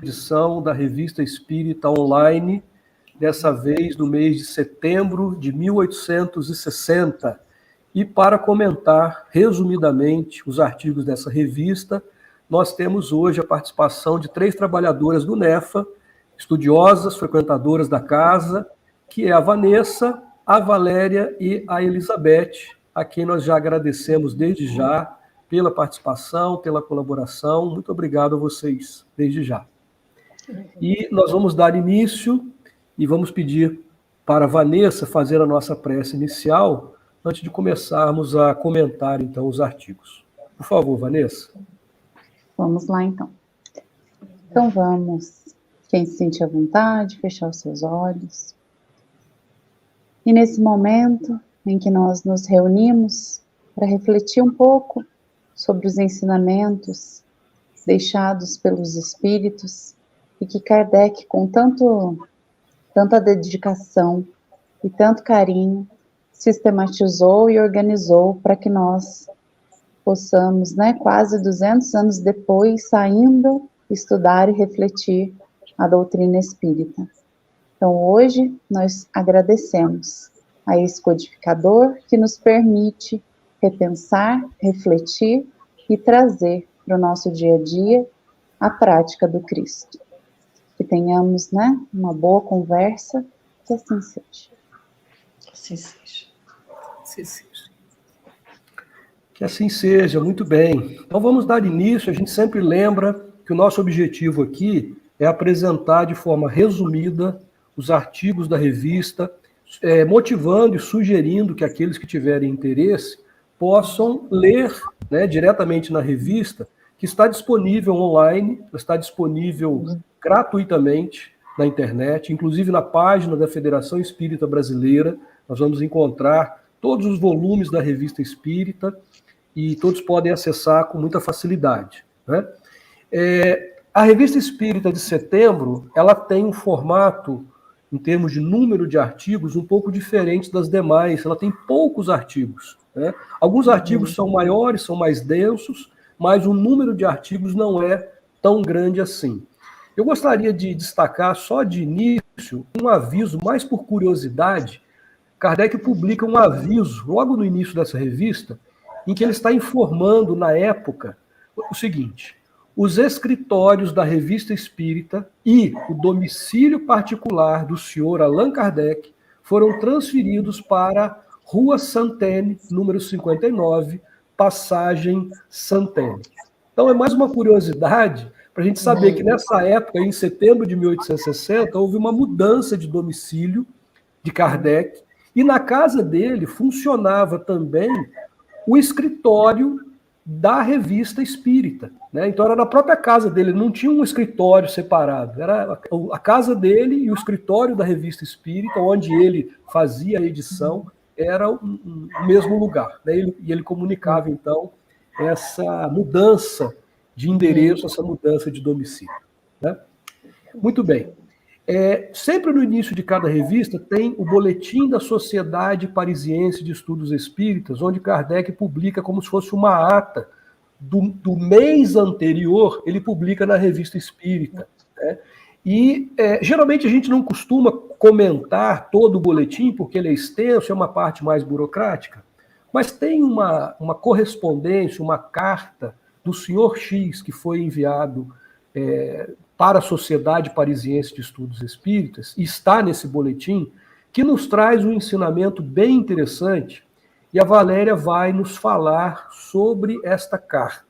edição da Revista Espírita Online, dessa vez no mês de setembro de 1860. E para comentar resumidamente os artigos dessa revista, nós temos hoje a participação de 3 trabalhadoras do NEFA, estudiosas, frequentadoras da casa, que é a Vanessa, a Valéria e a Elizabeth, a quem nós já agradecemos desde já pela participação, pela colaboração. Muito obrigado a vocês, desde já. E nós vamos dar início e vamos pedir para a Vanessa fazer a nossa prece inicial, antes de começarmos a comentar, então, os artigos. Por favor, Vanessa. Vamos lá, então. Então, vamos, quem se sentir à vontade, fechar os seus olhos. E nesse momento em que nós nos reunimos para refletir um pouco sobre os ensinamentos deixados pelos Espíritos e que Kardec, com tanta dedicação e tanto carinho, sistematizou e organizou para que nós possamos, quase 200 anos depois, ainda estudar e refletir a doutrina espírita. Então, hoje, nós agradecemos a esse codificador que nos permite repensar, refletir e trazer para o nosso dia a dia a prática do Cristo. Que tenhamos, uma boa conversa, que assim seja. Assim seja. Assim seja. Que assim seja, muito bem. Então vamos dar início. A gente sempre lembra que o nosso objetivo aqui é apresentar de forma resumida os artigos da revista, motivando e sugerindo que aqueles que tiverem interesse possam ler diretamente na revista, que está disponível online, está disponível gratuitamente na internet, inclusive na página da Federação Espírita Brasileira. Nós vamos encontrar todos os volumes da Revista Espírita e todos podem acessar com muita facilidade. A Revista Espírita de setembro, ela tem um formato, em termos de número de artigos, um pouco diferente das demais. Ela tem poucos artigos. Alguns artigos são maiores, são mais densos, mas o número de artigos não é tão grande assim. Eu gostaria de destacar, só de início, um aviso, mais por curiosidade. Kardec publica um aviso, logo no início dessa revista, em que ele está informando, na época, o seguinte: os escritórios da Revista Espírita e o domicílio particular do senhor Allan Kardec foram transferidos para Rua Santene, número 59, Passagem Santene. Então é mais uma curiosidade para a gente saber que nessa época, em setembro de 1860, houve uma mudança de domicílio de Kardec, e na casa dele funcionava também o escritório da Revista Espírita. Então era na própria casa dele, não tinha um escritório separado, era a casa dele e o escritório da Revista Espírita, onde ele fazia a edição, era o mesmo lugar. E ele comunicava, então, essa mudança de endereço, essa mudança de domicílio. Muito bem. Sempre no início de cada revista tem o Boletim da Sociedade Parisiense de Estudos Espíritas, onde Kardec publica como se fosse uma ata do mês anterior, ele publica na Revista Espírita. E geralmente a gente não costuma comentar todo o boletim, porque ele é extenso, é uma parte mais burocrática, mas tem uma correspondência, uma carta do senhor X, que foi enviado para a Sociedade Parisiense de Estudos Espíritas, e está nesse boletim, que nos traz um ensinamento bem interessante, e a Valéria vai nos falar sobre esta carta.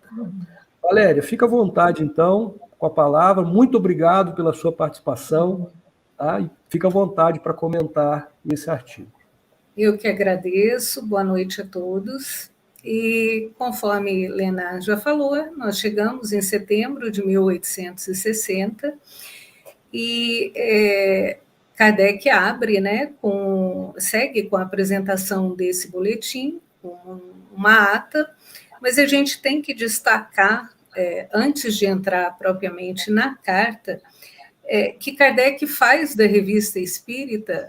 Valéria, fica à vontade, então, com a palavra. Muito obrigado pela sua participação, e fica à vontade para comentar esse artigo. Eu que agradeço, boa noite a todos. E, conforme Helena já falou, nós chegamos em setembro de 1860 e Kardec abre, segue com a apresentação desse boletim, com uma ata, mas a gente tem que destacar, antes de entrar propriamente na carta, que Kardec faz da Revista Espírita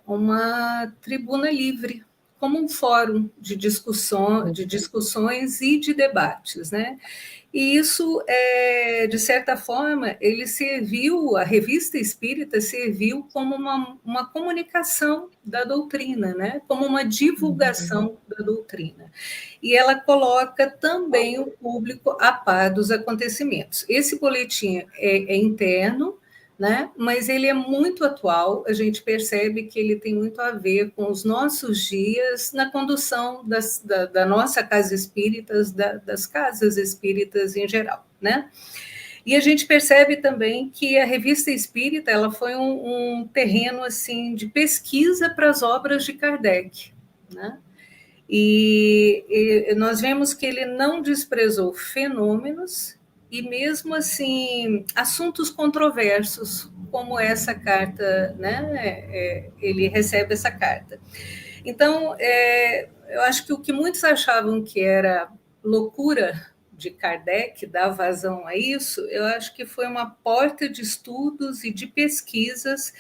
uma tribuna livre, como um fórum de discussões e de debates, né? E isso, de certa forma, a revista espírita serviu como uma comunicação da doutrina, né? Como uma divulgação da doutrina. E ela coloca também o público a par dos acontecimentos. Esse boletim é interno, né? Mas ele é muito atual, a gente percebe que ele tem muito a ver com os nossos dias na condução da nossa casa espírita, das casas espíritas em geral, né? E a gente percebe também que a revista espírita ela foi um terreno assim de pesquisa para as obras de Kardec, né? E nós vemos que ele não desprezou fenômenos e mesmo assim assuntos controversos, como essa carta, né? Ele recebe essa carta. Então, eu acho que o que muitos achavam que era loucura de Kardec, dar vazão a isso, eu acho que foi uma porta de estudos e de pesquisas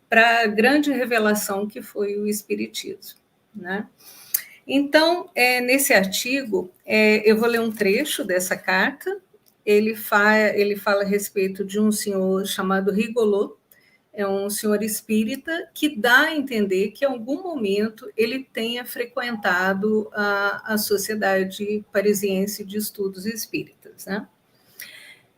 para a grande revelação que foi o Espiritismo, né? Então, nesse artigo, eu vou ler um trecho dessa carta. Ele fala a respeito de um senhor chamado Rigolot, é um senhor espírita que dá a entender que, em algum momento, ele tenha frequentado a Sociedade Parisiense de Estudos Espíritas, né?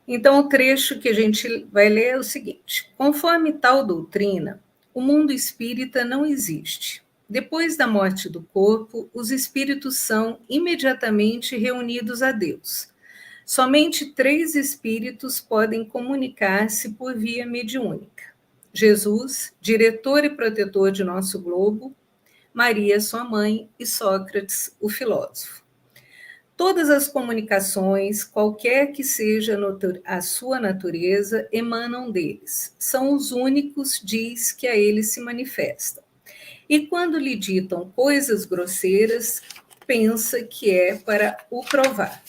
Então, o trecho que a gente vai ler é o seguinte: conforme tal doutrina, o mundo espírita não existe. Depois da morte do corpo, os espíritos são imediatamente reunidos a Deus. Somente 3 espíritos podem comunicar-se por via mediúnica: Jesus, diretor e protetor de nosso globo, Maria, sua mãe, e Sócrates, o filósofo. Todas as comunicações, qualquer que seja a sua natureza, emanam deles. São os únicos, diz, que a eles se manifestam. E quando lhe ditam coisas grosseiras, pensa que é para o provar.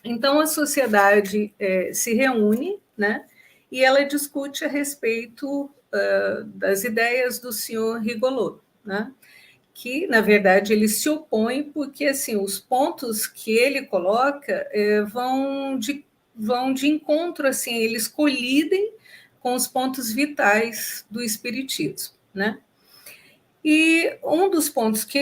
Então, a sociedade se reúne, né, e ela discute a respeito das ideias do senhor Rigolot, né, que, na verdade, ele se opõe porque assim, os pontos que ele coloca vão de encontro, assim, eles colidem com os pontos vitais do espiritismo, né? E um dos pontos que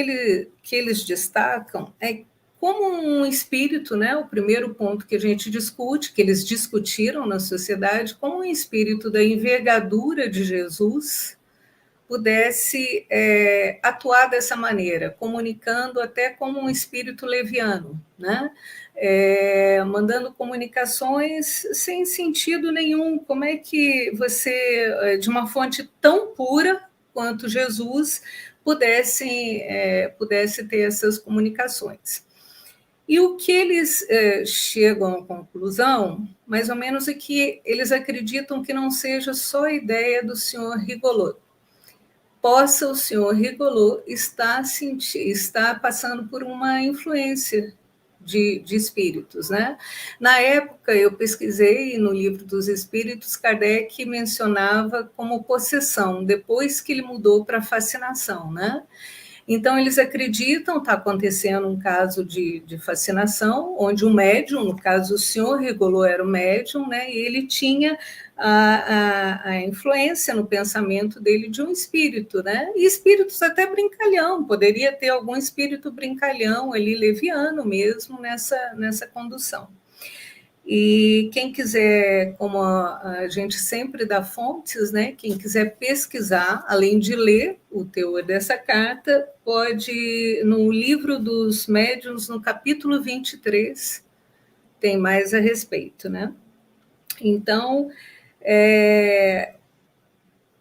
eles destacam é como um espírito, né, o primeiro ponto que a gente discute, que eles discutiram na sociedade, como um espírito da envergadura de Jesus pudesse atuar dessa maneira, comunicando até como um espírito leviano, né? Mandando comunicações sem sentido nenhum. Como é que você, de uma fonte tão pura quanto Jesus, pudesse ter essas comunicações? E o que eles chegam à conclusão, mais ou menos, é que eles acreditam que não seja só a ideia do senhor Rigolot. Possa o senhor Rigolot estar passando por uma influência de espíritos, né? Na época, eu pesquisei no Livro dos Espíritos, Kardec mencionava como possessão, depois que ele mudou para fascinação, né? Então, eles acreditam, está acontecendo um caso de fascinação, onde o médium, no caso o senhor Rigolot era o médium, né, e ele tinha a influência no pensamento dele de um espírito, né, e espíritos até brincalhão, poderia ter algum espírito brincalhão ali, leviano mesmo, nessa condução. E quem quiser, como a gente sempre dá fontes, né? Quem quiser pesquisar, além de ler o teor dessa carta, pode, no Livro dos Médiuns, no capítulo 23, tem mais a respeito, né? Então,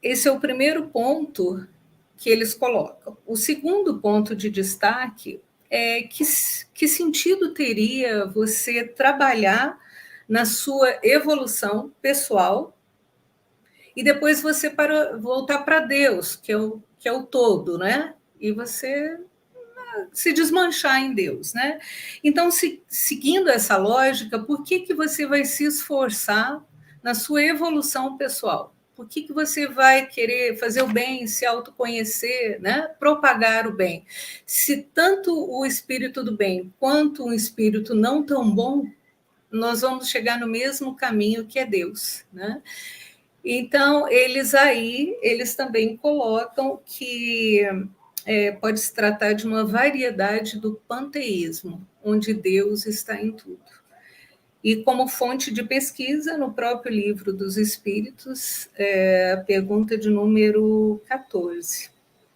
esse é o primeiro ponto que eles colocam. O segundo ponto de destaque é que sentido teria você trabalhar na sua evolução pessoal e depois você voltar para Deus, que é o todo, né? E você se desmanchar em Deus, né? Então, seguindo essa lógica, por que você vai se esforçar na sua evolução pessoal? Por que você vai querer fazer o bem, se autoconhecer, né? Propagar o bem? Se tanto o espírito do bem quanto um espírito não tão bom, nós vamos chegar no mesmo caminho que é Deus, né? Então, eles também colocam que pode se tratar de uma variedade do panteísmo, onde Deus está em tudo. E como fonte de pesquisa, no próprio Livro dos Espíritos, a pergunta de número 14.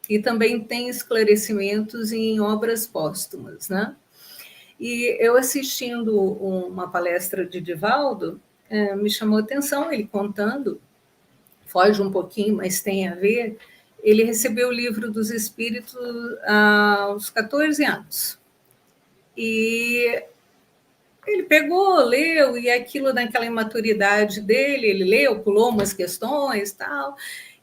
E também tem esclarecimentos em obras póstumas, né? E eu assistindo uma palestra de Divaldo, me chamou a atenção, ele contando, foge um pouquinho, mas tem a ver, ele recebeu o Livro dos Espíritos aos 14 anos. E ele pegou, leu, e aquilo naquela imaturidade dele, ele leu, pulou umas questões e tal.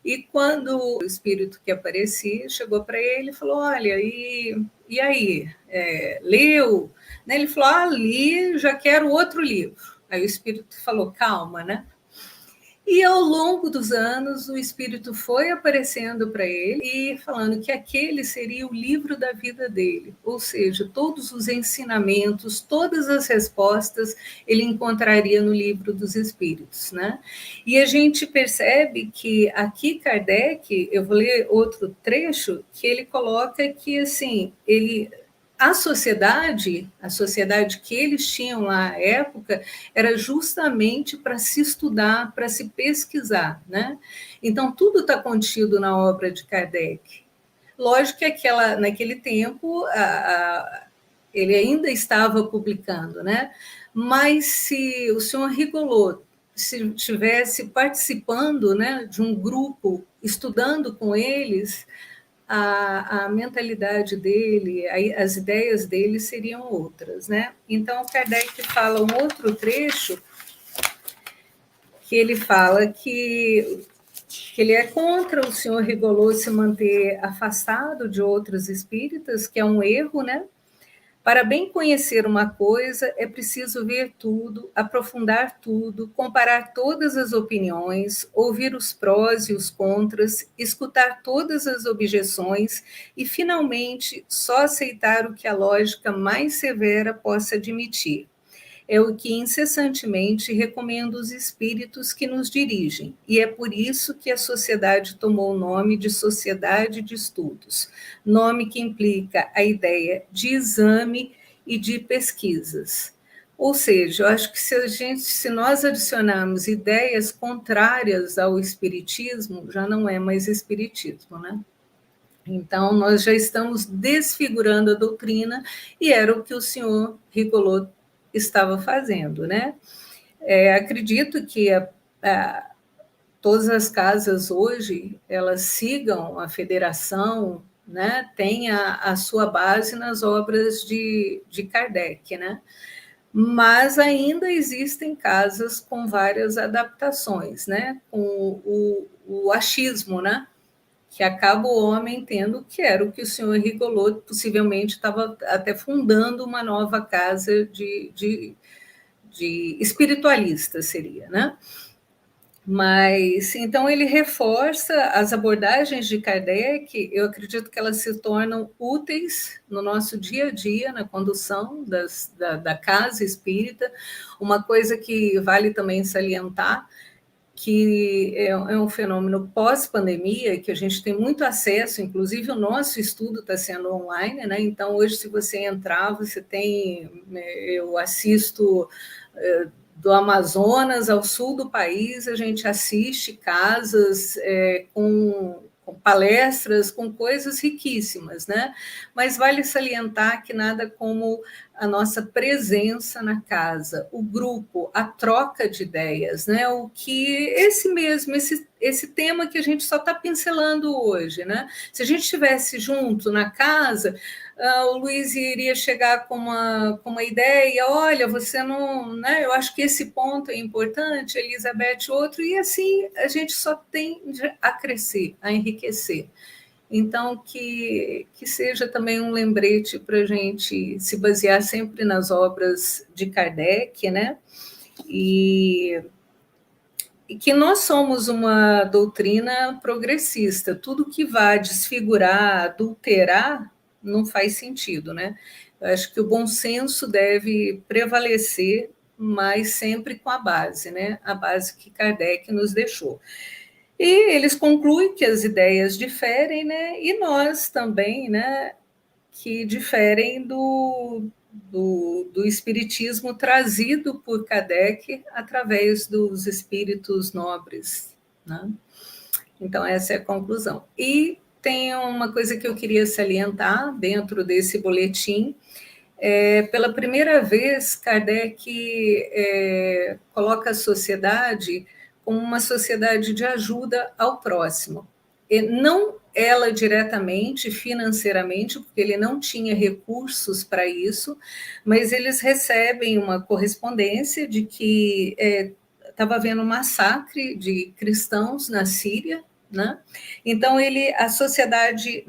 E quando o espírito que aparecia chegou para ele e falou: olha, e aí? Leu? Ele falou: li, já quero outro livro. Aí o espírito falou: calma, né? E ao longo dos anos, o espírito foi aparecendo para ele e falando que aquele seria o livro da vida dele, ou seja, todos os ensinamentos, todas as respostas ele encontraria no livro dos espíritos, né? E a gente percebe que aqui Kardec, eu vou ler outro trecho, que ele coloca que assim, a sociedade que eles tinham lá à época era justamente para se estudar, para se pesquisar, né? Então, tudo está contido na obra de Kardec. Lógico que naquele tempo ele ainda estava publicando, né? Mas se o senhor Rigolot se estivesse participando, né, de um grupo, estudando com eles, a mentalidade dele, as ideias dele seriam outras, né? Então, Kardec fala um outro trecho que ele fala que ele é contra o senhor Rigolot se manter afastado de outros espíritas, que é um erro, né? Para bem conhecer uma coisa, é preciso ver tudo, aprofundar tudo, comparar todas as opiniões, ouvir os prós e os contras, escutar todas as objeções e, finalmente, só aceitar o que a lógica mais severa possa admitir. É o que incessantemente recomendo os espíritos que nos dirigem, e é por isso que a sociedade tomou o nome de Sociedade de Estudos, nome que implica a ideia de exame e de pesquisas. Ou seja, eu acho que se nós adicionarmos ideias contrárias ao espiritismo, já não é mais espiritismo, né? Então, nós já estamos desfigurando a doutrina, e era o que o senhor Rigolot estava fazendo, né? Acredito que todas as casas hoje, elas sigam a federação, né? Tem a sua base nas obras de Kardec, né? Mas ainda existem casas com várias adaptações, né? Com o achismo, né? Que acaba o homem tendo, que era o que o senhor Rigolot possivelmente estava até fundando uma nova casa de espiritualista, seria, né? Mas, então, ele reforça as abordagens de Kardec, eu acredito que elas se tornam úteis no nosso dia a dia, na condução da casa espírita. Uma coisa que vale também salientar, que é um fenômeno pós-pandemia, que a gente tem muito acesso, inclusive o nosso estudo está sendo online, né? Então, hoje, se você entrar, você tem, eu assisto do Amazonas ao sul do país, a gente assiste casas com palestras, com coisas riquíssimas, né? Mas vale salientar que nada como a nossa presença na casa, o grupo, a troca de ideias, né? O que esse tema que a gente só está pincelando hoje, né? Se a gente estivesse junto na casa, o Luiz iria chegar com uma ideia, olha, você não, né? Eu acho que esse ponto é importante, Elizabeth outro, e assim a gente só tende a crescer, a enriquecer. Então, que seja também um lembrete para a gente se basear sempre nas obras de Kardec, né? E que nós somos uma doutrina progressista. Tudo que vai desfigurar, adulterar, não faz sentido, né? Eu acho que o bom senso deve prevalecer, mas sempre com a base, né? A base que Kardec nos deixou. E eles concluem que as ideias diferem, né? E nós também, né? Que diferem do espiritismo trazido por Kardec através dos espíritos nobres, né? Então, essa é a conclusão. E tem uma coisa que eu queria salientar dentro desse boletim. Pela primeira vez, Kardec coloca a sociedade como uma sociedade de ajuda ao próximo. E não ela diretamente, financeiramente, porque ele não tinha recursos para isso, mas eles recebem uma correspondência de que estava havendo um massacre de cristãos na Síria, né? Então, a sociedade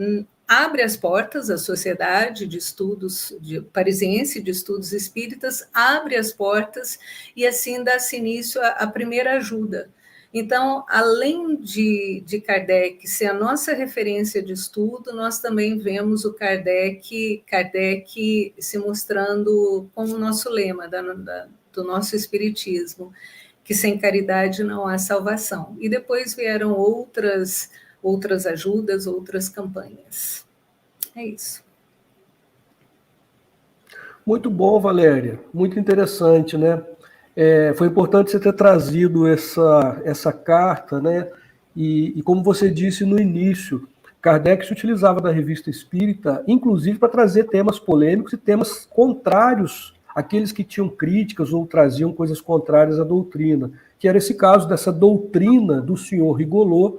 abre as portas, a Sociedade de Estudos Parisiense de Estudos Espíritas abre as portas e assim dá-se início à primeira ajuda. Então, além de Kardec ser a nossa referência de estudo, nós também vemos o Kardec se mostrando como o nosso lema do nosso espiritismo, que sem caridade não há salvação. E depois vieram outras ajudas, outras campanhas. É isso. Muito bom, Valéria. Muito interessante, né? Foi importante você ter trazido essa carta, né? E como você disse no início, Kardec se utilizava da Revista Espírita, inclusive para trazer temas polêmicos e temas contrários àqueles que tinham críticas ou traziam coisas contrárias à doutrina, que era esse caso dessa doutrina do senhor Rigolot,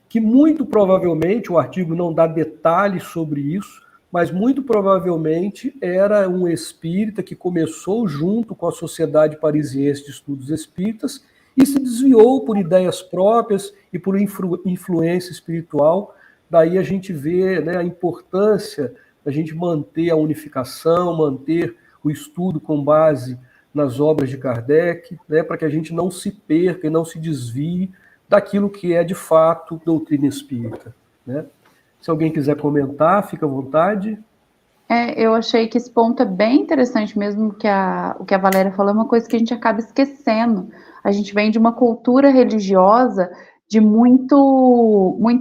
que muito provavelmente, o artigo não dá detalhes sobre isso, mas muito provavelmente era um espírita que começou junto com a Sociedade Parisiense de Estudos Espíritas e se desviou por ideias próprias e por influência espiritual. Daí a gente vê, né, a importância da gente manter a unificação, manter o estudo com base nas obras de Kardec, né, para que a gente não se perca e não se desvie daquilo que é de fato doutrina espírita, né? Se alguém quiser comentar, fica à vontade. Eu achei que esse ponto é bem interessante mesmo, o que a Valéria falou, é uma coisa que a gente acaba esquecendo. A gente vem de uma cultura religiosa de muita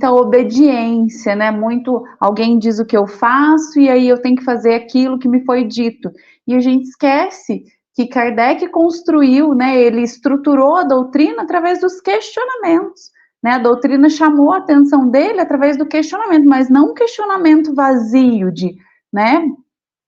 obediência, né? Alguém diz o que eu faço e aí eu tenho que fazer aquilo que me foi dito. E a gente esquece que Kardec construiu, né? Ele estruturou a doutrina através dos questionamentos. Né, a doutrina chamou a atenção dele através do questionamento, mas não um questionamento vazio né?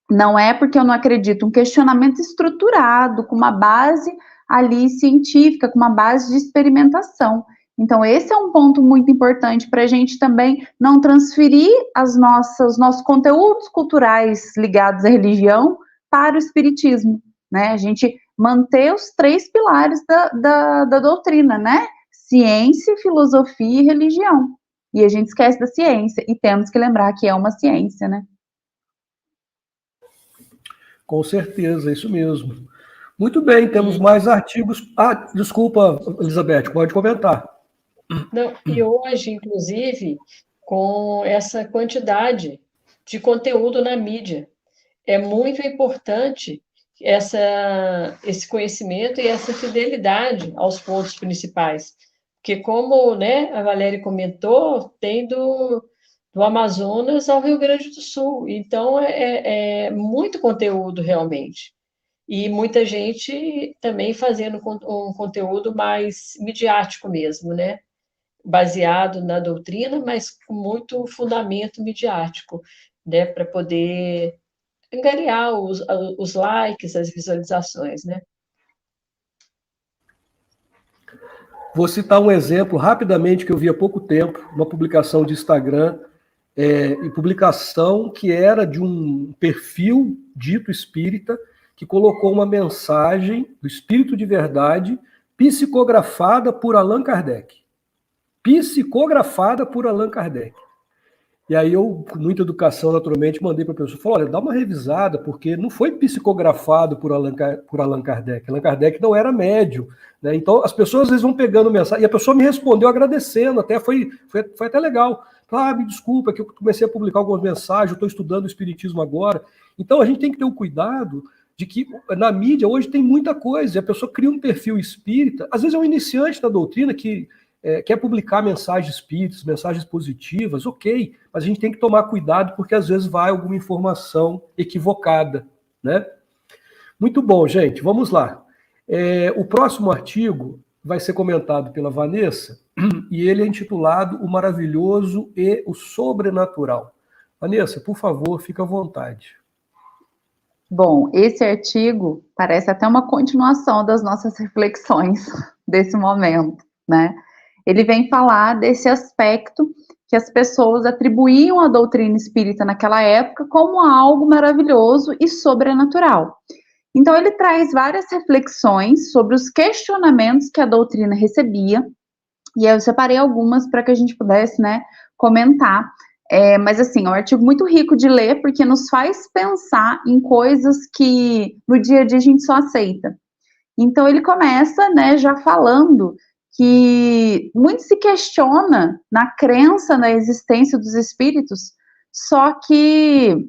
Não é porque eu não acredito, um questionamento estruturado, com uma base ali científica, com uma base de experimentação. Então, esse é um ponto muito importante para a gente também não transferir os nossos conteúdos culturais ligados à religião para o espiritismo, né? A gente manter os 3 pilares da doutrina, né? Ciência, filosofia e religião. E a gente esquece da ciência, e temos que lembrar que é uma ciência, né? Com certeza, é isso mesmo. Muito bem, temos mais artigos. Desculpa, Elizabeth, pode comentar. Não, e hoje, inclusive, com essa quantidade de conteúdo na mídia, é muito importante esse conhecimento e essa fidelidade aos pontos principais. Porque, como, né, a Valéria comentou, tem do Amazonas ao Rio Grande do Sul. Então, é muito conteúdo, realmente. E muita gente também fazendo um conteúdo mais midiático mesmo, né? Baseado na doutrina, mas com muito fundamento midiático, né? Para poder angariar os likes, as visualizações, né? Vou citar um exemplo rapidamente que eu vi há pouco tempo, uma publicação de Instagram, e publicação que era de um perfil dito espírita, que colocou uma mensagem do Espírito de Verdade psicografada por Allan Kardec. Psicografada por Allan Kardec. E aí eu, com muita educação, naturalmente, mandei para a pessoa, falou, olha, dá uma revisada, porque não foi psicografado por Allan Kardec. Allan Kardec não era médium, né? Então, as pessoas às vezes vão pegando mensagem, e a pessoa me respondeu agradecendo, até foi até legal. Me desculpa, que eu comecei a publicar algumas mensagens, eu estou estudando o Espiritismo agora. Então, a gente tem que ter o cuidado de que na mídia hoje tem muita coisa, e a pessoa cria um perfil espírita, às vezes é um iniciante da doutrina que quer publicar mensagens espíritas, mensagens positivas, ok, mas a gente tem que tomar cuidado porque às vezes vai alguma informação equivocada, né? Muito bom, gente, vamos lá. O próximo artigo vai ser comentado pela Vanessa e ele é intitulado O Maravilhoso e o Sobrenatural. Vanessa, por favor, fica à vontade. Bom, esse artigo parece até uma continuação das nossas reflexões desse momento, né? Ele vem falar desse aspecto que as pessoas atribuíam à doutrina espírita naquela época como algo maravilhoso e sobrenatural. Então, ele traz várias reflexões sobre os questionamentos que a doutrina recebia, e eu separei algumas para que a gente pudesse, né, comentar. Mas, assim, é um artigo muito rico de ler, porque nos faz pensar em coisas que no dia a dia a gente só aceita. Então, ele começa, né, já falando que muito se questiona na crença na existência dos espíritos, só que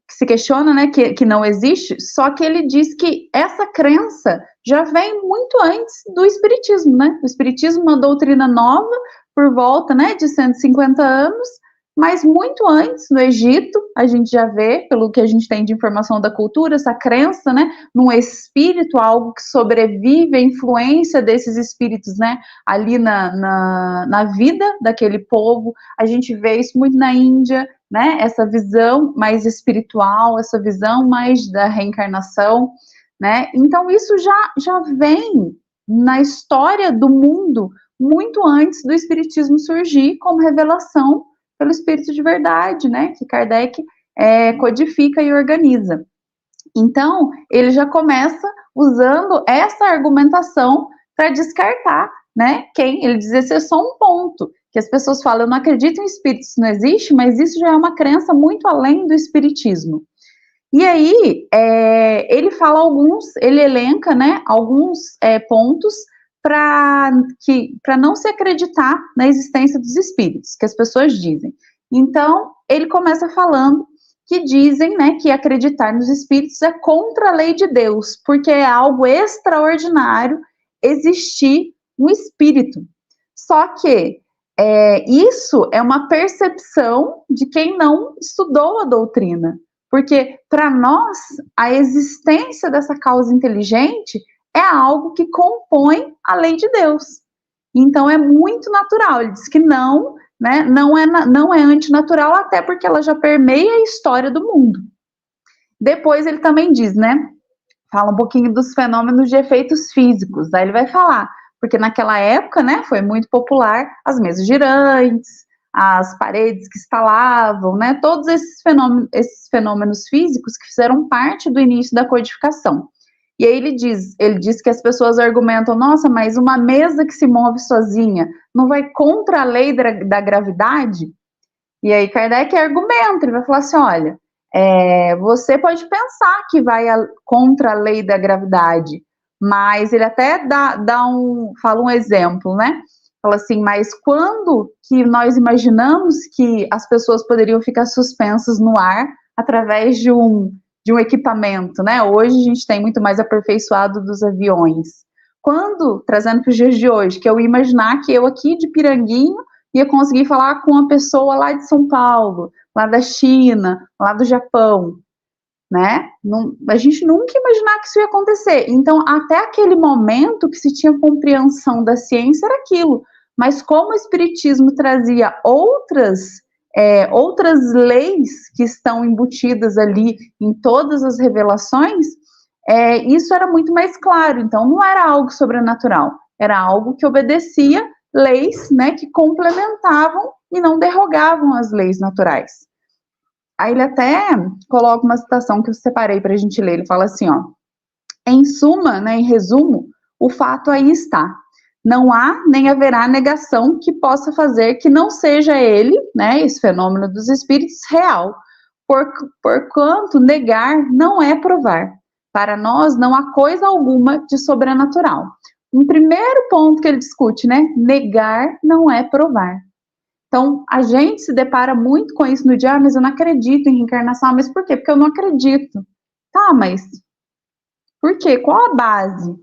se questiona, né, que não existe, só que ele diz que essa crença já vem muito antes do espiritismo, né? O espiritismo é uma doutrina nova, por volta, né, de 150 anos, mas muito antes, no Egito, a gente já vê, pelo que a gente tem de informação da cultura, essa crença, né, num espírito, algo que sobrevive, a influência desses espíritos, né, ali na vida daquele povo. A gente vê isso muito na Índia, né, essa visão mais espiritual, essa visão mais da reencarnação, né. Então, isso já vem na história do mundo muito antes do espiritismo surgir como revelação pelo espírito de verdade, né, que Kardec codifica e organiza. Então, ele já começa usando essa argumentação para descartar, né, ele diz, esse é só um ponto, que as pessoas falam, eu não acredito em espírito, isso não existe, mas isso já é uma crença muito além do espiritismo. E aí, ele fala ele elenca, né, alguns pontos para não se acreditar na existência dos espíritos, que as pessoas dizem. Então, ele começa falando que dizem, né, que acreditar nos espíritos é contra a lei de Deus, porque é algo extraordinário existir um espírito. Só que isso é uma percepção de quem não estudou a doutrina, porque para nós a existência dessa causa inteligente é algo que compõe a lei de Deus. Então, é muito natural. Ele diz que não, né, não é antinatural, até porque ela já permeia a história do mundo. Depois, ele também diz, né, fala um pouquinho dos fenômenos de efeitos físicos. Daí ele vai falar, porque naquela época, né, foi muito popular as mesas girantes, as paredes que estalavam, né, todos esses fenômenos físicos que fizeram parte do início da codificação. E aí ele diz que as pessoas argumentam, nossa, mas uma mesa que se move sozinha não vai contra a lei da gravidade? E aí Kardec argumenta, ele vai falar assim, olha, você pode pensar que vai contra a lei da gravidade, mas ele até fala um exemplo, né? Fala assim, mas quando que nós imaginamos que as pessoas poderiam ficar suspensas no ar através de um equipamento, né? Hoje a gente tem muito mais aperfeiçoado dos aviões. Quando, trazendo para os dias de hoje, que eu ia imaginar que eu aqui de Piranguinho ia conseguir falar com uma pessoa lá de São Paulo, lá da China, lá do Japão, né? A gente nunca ia imaginar que isso ia acontecer. Então, até aquele momento que se tinha compreensão da ciência era aquilo. Mas como o Espiritismo trazia outras leis que estão embutidas ali em todas as revelações, isso era muito mais claro. Então, não era algo sobrenatural, era algo que obedecia leis, né, que complementavam e não derrogavam as leis naturais. Aí ele até coloca uma citação que eu separei para a gente ler, ele fala assim, ó, em suma, né, em resumo, o fato aí está. não há nem haverá negação que possa fazer que não seja ele, né, esse fenômeno dos espíritos, real. Porquanto negar não é provar. Para nós não há coisa alguma de sobrenatural. Um primeiro ponto que ele discute, né? Negar não é provar. Então, a gente se depara muito com isso no dia, mas eu não acredito em reencarnação. Mas por quê? Porque eu não acredito. Tá, mas por quê? Qual a base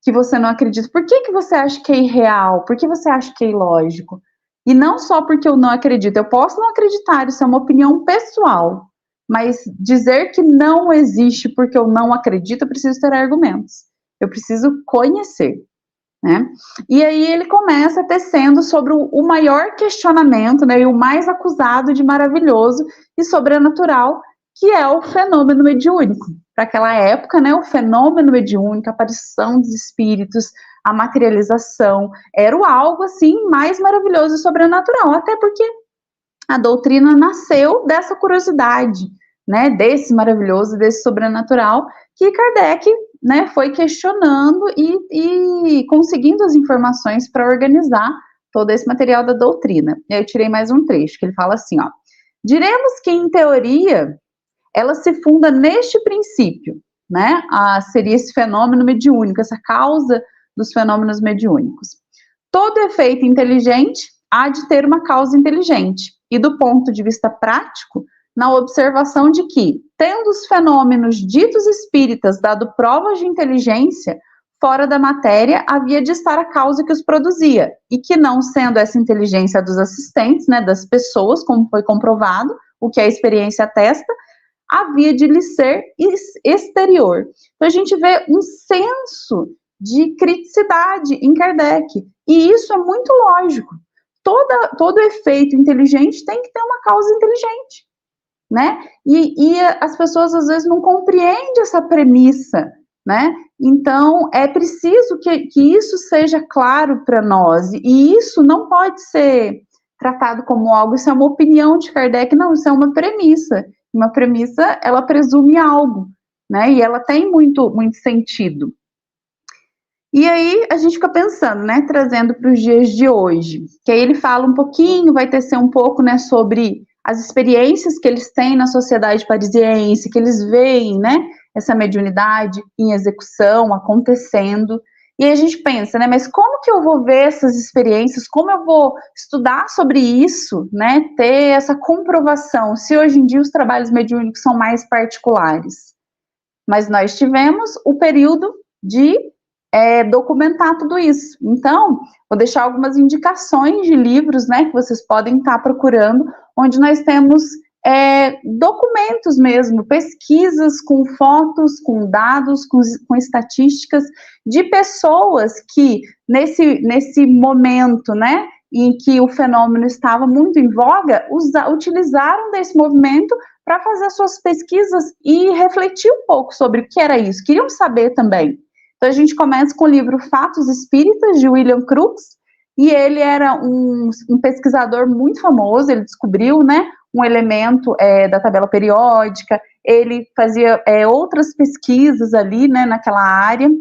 que você não acredita? Por que você acha que é irreal? Por que você acha que é ilógico? E não só porque eu não acredito. Eu posso não acreditar, isso é uma opinião pessoal. Mas dizer que não existe porque eu não acredito, eu preciso ter argumentos. Eu preciso conhecer, né? E aí ele começa tecendo sobre o maior questionamento, né, e o mais acusado de maravilhoso e sobrenatural, que é o fenômeno mediúnico. Para aquela época, né, o fenômeno mediúnico, a aparição dos espíritos, a materialização, era algo assim mais maravilhoso e sobrenatural, até porque a doutrina nasceu dessa curiosidade, né, desse maravilhoso, desse sobrenatural, que Kardec, né, foi questionando e conseguindo as informações para organizar todo esse material da doutrina. E aí eu tirei mais um trecho, que ele fala assim, ó, diremos que, em teoria, ela se funda neste princípio, né, seria esse fenômeno mediúnico, essa causa dos fenômenos mediúnicos. Todo efeito inteligente há de ter uma causa inteligente, e do ponto de vista prático, na observação de que, tendo os fenômenos ditos espíritas dado provas de inteligência, fora da matéria havia de estar a causa que os produzia, e que não sendo essa inteligência dos assistentes, né, das pessoas, como foi comprovado, o que a experiência atesta, havia de lhe ser exterior. Então a gente vê um senso de criticidade em Kardec, e isso é muito lógico. Todo efeito inteligente tem que ter uma causa inteligente, né? E as pessoas às vezes não compreendem essa premissa, né? Então é preciso que isso seja claro para nós, e isso não pode ser tratado como algo, isso é uma opinião de Kardec, não, isso é uma premissa. Uma premissa, ela presume algo, né? E ela tem muito sentido. E aí a gente fica pensando, né, trazendo para os dias de hoje, que aí ele fala um pouquinho, vai tecer um pouco, né, sobre as experiências que eles têm na sociedade parisiense, que eles veem, né, essa mediunidade em execução, acontecendo, e aí a gente pensa, né, mas como que eu vou ver essas experiências, como eu vou estudar sobre isso, né, ter essa comprovação, se hoje em dia os trabalhos mediúnicos são mais particulares. Mas nós tivemos o período de documentar tudo isso. Então, vou deixar algumas indicações de livros, né, que vocês podem estar procurando, onde nós temos documentos mesmo, pesquisas com fotos, com dados, com estatísticas de pessoas que, nesse momento, né, em que o fenômeno estava muito em voga, utilizaram desse movimento para fazer suas pesquisas e refletir um pouco sobre o que era isso, queriam saber também. Então, a gente começa com o livro Fatos Espíritas, de William Crookes, e ele era um pesquisador muito famoso, ele descobriu, né, um elemento da tabela periódica, ele fazia outras pesquisas ali, né, naquela área,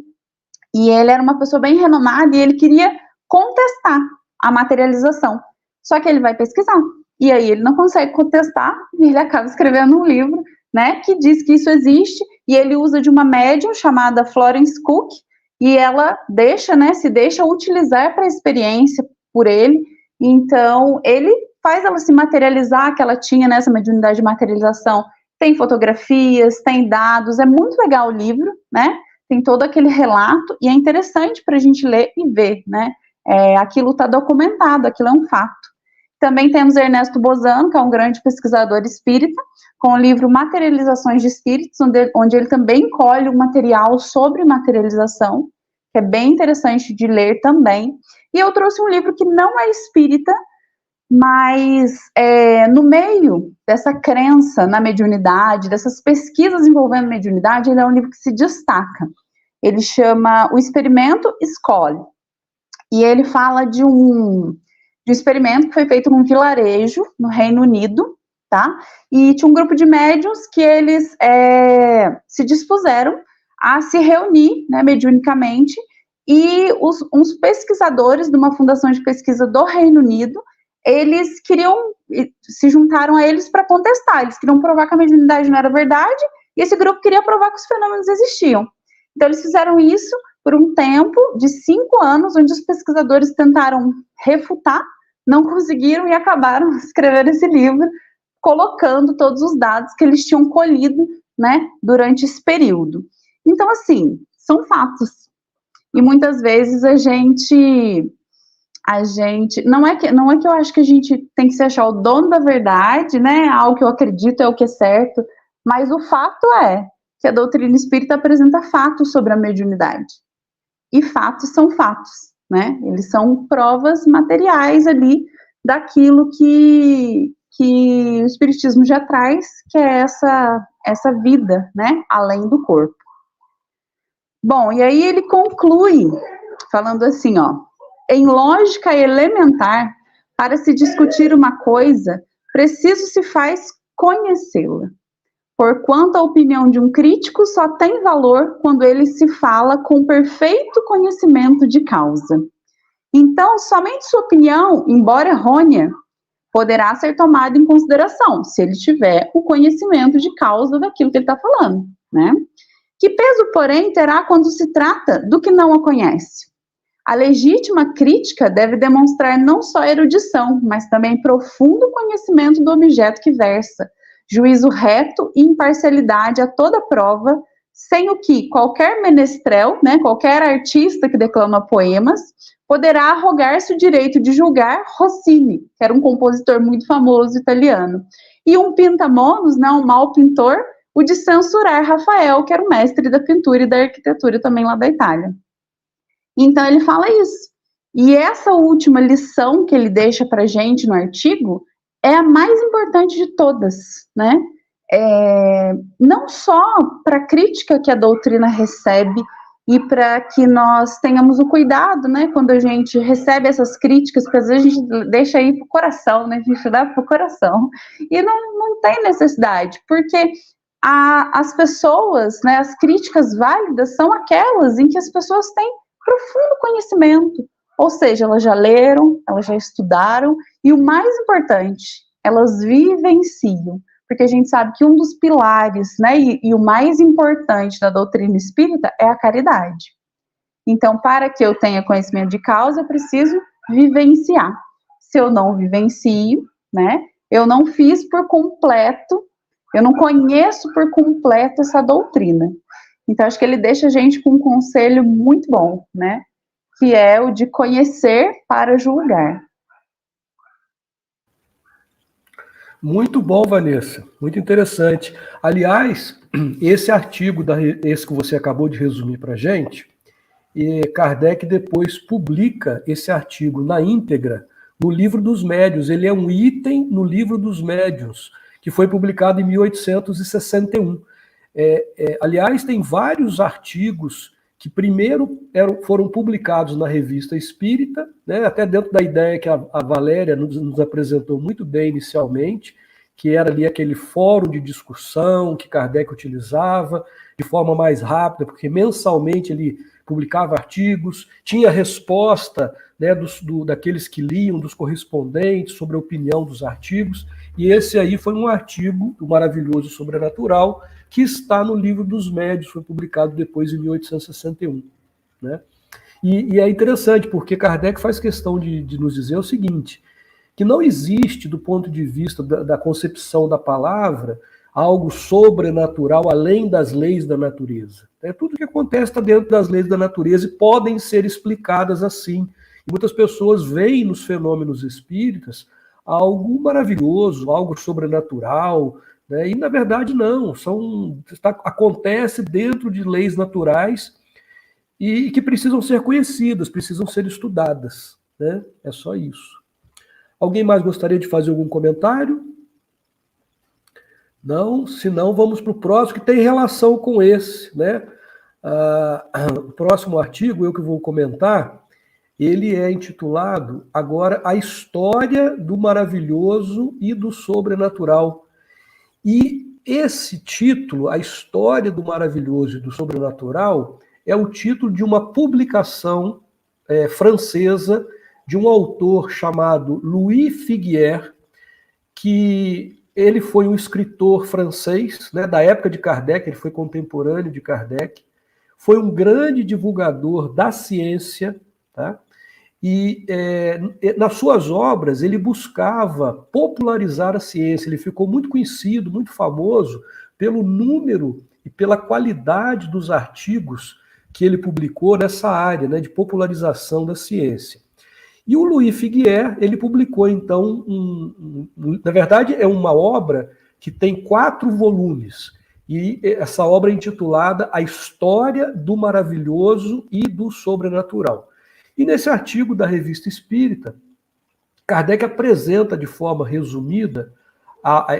e ele era uma pessoa bem renomada, e ele queria contestar a materialização, só que ele vai pesquisar, e aí ele não consegue contestar, e ele acaba escrevendo um livro, né, que diz que isso existe, e ele usa de uma médium chamada Florence Cook, e ela se deixa utilizar para a experiência por ele, então ele faz ela se materializar, que ela tinha nessa mediunidade de materialização, tem fotografias, tem dados, é muito legal o livro, né, tem todo aquele relato, e é interessante para a gente ler e ver, né, aquilo está documentado, aquilo é um fato. Também temos Ernesto Bozano, que é um grande pesquisador espírita, com o livro Materializações de Espíritos, onde ele também colhe um material sobre materialização, que é bem interessante de ler também. E eu trouxe um livro que não é espírita, mas no meio dessa crença na mediunidade, dessas pesquisas envolvendo mediunidade, ele é um livro que se destaca. Ele chama O Experimento Escolhe. E ele fala de um experimento que foi feito num vilarejo no Reino Unido, tá? E tinha um grupo de médiuns que eles se dispuseram a se reunir, né, mediunicamente, e uns pesquisadores de uma fundação de pesquisa do Reino Unido, eles se juntaram a eles para contestar, eles queriam provar que a mediunidade não era verdade, e esse grupo queria provar que os fenômenos existiam. Então, eles fizeram isso por um tempo de 5 anos, onde os pesquisadores tentaram refutar, não conseguiram e acabaram escrevendo esse livro, colocando todos os dados que eles tinham colhido, né, durante esse período. Então, assim, são fatos. E muitas vezes a gente não é que eu acho que a gente tem que se achar o dono da verdade, né, algo que eu acredito é o que é certo, mas o fato é que a doutrina espírita apresenta fatos sobre a mediunidade. E fatos são fatos, né? Eles são provas materiais ali daquilo que o espiritismo já traz, que é essa vida, né, além do corpo. Bom, e aí ele conclui falando assim, ó: em lógica elementar, para se discutir uma coisa, preciso se faz conhecê-la. Porquanto a opinião de um crítico só tem valor quando ele se fala com perfeito conhecimento de causa. Então, somente sua opinião, embora errônea, poderá ser tomada em consideração, se ele tiver o conhecimento de causa daquilo que ele está falando, né? Que peso, porém, terá quando se trata do que não a conhece? A legítima crítica deve demonstrar não só erudição, mas também profundo conhecimento do objeto que versa, juízo reto e imparcialidade a toda prova, sem o que qualquer menestrel, né, qualquer artista que declama poemas, poderá arrogar-se o direito de julgar Rossini, que era um compositor muito famoso italiano, e um pintamonos, né, um mau pintor, o de censurar Rafael, que era o mestre da pintura e da arquitetura também lá da Itália. Então ele fala isso. E essa última lição que ele deixa para a gente no artigo é a mais importante de todas, né? Não só para a crítica que a doutrina recebe e para que nós tenhamos o cuidado, né, quando a gente recebe essas críticas, porque às vezes a gente deixa aí para o coração, né, a gente dá para o coração, e não tem necessidade, porque as pessoas, né, as críticas válidas são aquelas em que as pessoas têm profundo conhecimento, ou seja, elas já leram, elas já estudaram, e o mais importante, elas vivenciam, porque a gente sabe que um dos pilares, né, e o mais importante da doutrina espírita é a caridade. Então, para que eu tenha conhecimento de causa, eu preciso vivenciar. Se eu não vivencio, né, eu não fiz por completo, eu não conheço por completo essa doutrina. Então, acho que ele deixa a gente com um conselho muito bom, né, que é o de conhecer para julgar. Muito bom, Vanessa, muito interessante. Aliás, esse artigo, esse que você acabou de resumir para a gente, Kardec depois publica esse artigo na íntegra no Livro dos Médiuns. Ele é um item no Livro dos Médiuns, que foi publicado em 1861. Aliás, tem vários artigos que primeiro foram publicados na Revista Espírita, né, até dentro da ideia que a Valéria nos apresentou muito bem inicialmente, que era ali aquele fórum de discussão que Kardec utilizava de forma mais rápida, porque mensalmente ele publicava artigos, tinha resposta, né, daqueles que liam, dos correspondentes, sobre a opinião dos artigos, e esse aí foi um artigo do Maravilhoso Sobrenatural, que está no Livro dos Médiuns, foi publicado depois em 1861. Né? E é interessante, porque Kardec faz questão de nos dizer o seguinte, que não existe, do ponto de vista da concepção da palavra, algo sobrenatural além das leis da natureza. Tudo que acontece está dentro das leis da natureza e podem ser explicadas assim. E muitas pessoas veem nos fenômenos espíritas algo maravilhoso, algo sobrenatural, né? E na verdade não, acontece dentro de leis naturais e que precisam ser conhecidas, precisam ser estudadas, né? É só isso. Alguém mais gostaria de fazer algum comentário? Não? Se não, vamos para o próximo, que tem relação com esse, né? O próximo artigo, eu que vou comentar, ele é intitulado agora A História do Maravilhoso e do Sobrenatural. E esse título, A História do Maravilhoso e do Sobrenatural, é o título de uma publicação francesa de um autor chamado Louis Figuier, que ele foi um escritor francês, né, da época de Kardec, ele foi contemporâneo de Kardec, foi um grande divulgador da ciência, tá? E nas suas obras ele buscava popularizar a ciência, ele ficou muito conhecido, muito famoso pelo número e pela qualidade dos artigos que ele publicou nessa área, né, de popularização da ciência. E o Louis Figuier, ele publicou então, na verdade é uma obra que tem 4 volumes, e essa obra é intitulada A História do Maravilhoso e do Sobrenatural. E nesse artigo da Revista Espírita, Kardec apresenta de forma resumida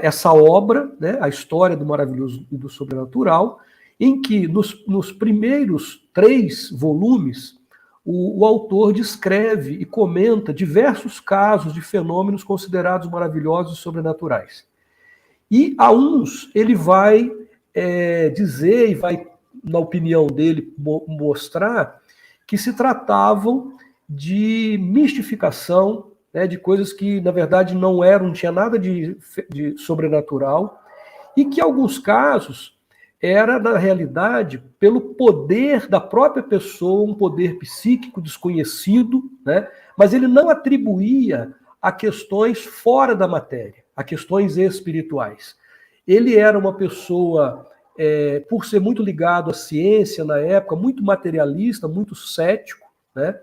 essa obra, né, A História do Maravilhoso e do Sobrenatural, em que nos primeiros 3 volumes, o autor descreve e comenta diversos casos de fenômenos considerados maravilhosos e sobrenaturais. E a uns ele vai dizer e vai, na opinião dele, mostrar que se tratavam de mistificação, né, de coisas que, na verdade, não tinha nada de sobrenatural, e que, em alguns casos, era, na realidade, pelo poder da própria pessoa, um poder psíquico desconhecido, né, mas ele não atribuía a questões fora da matéria, a questões espirituais. Ele era uma pessoa, por ser muito ligado à ciência na época, muito materialista, muito cético, né?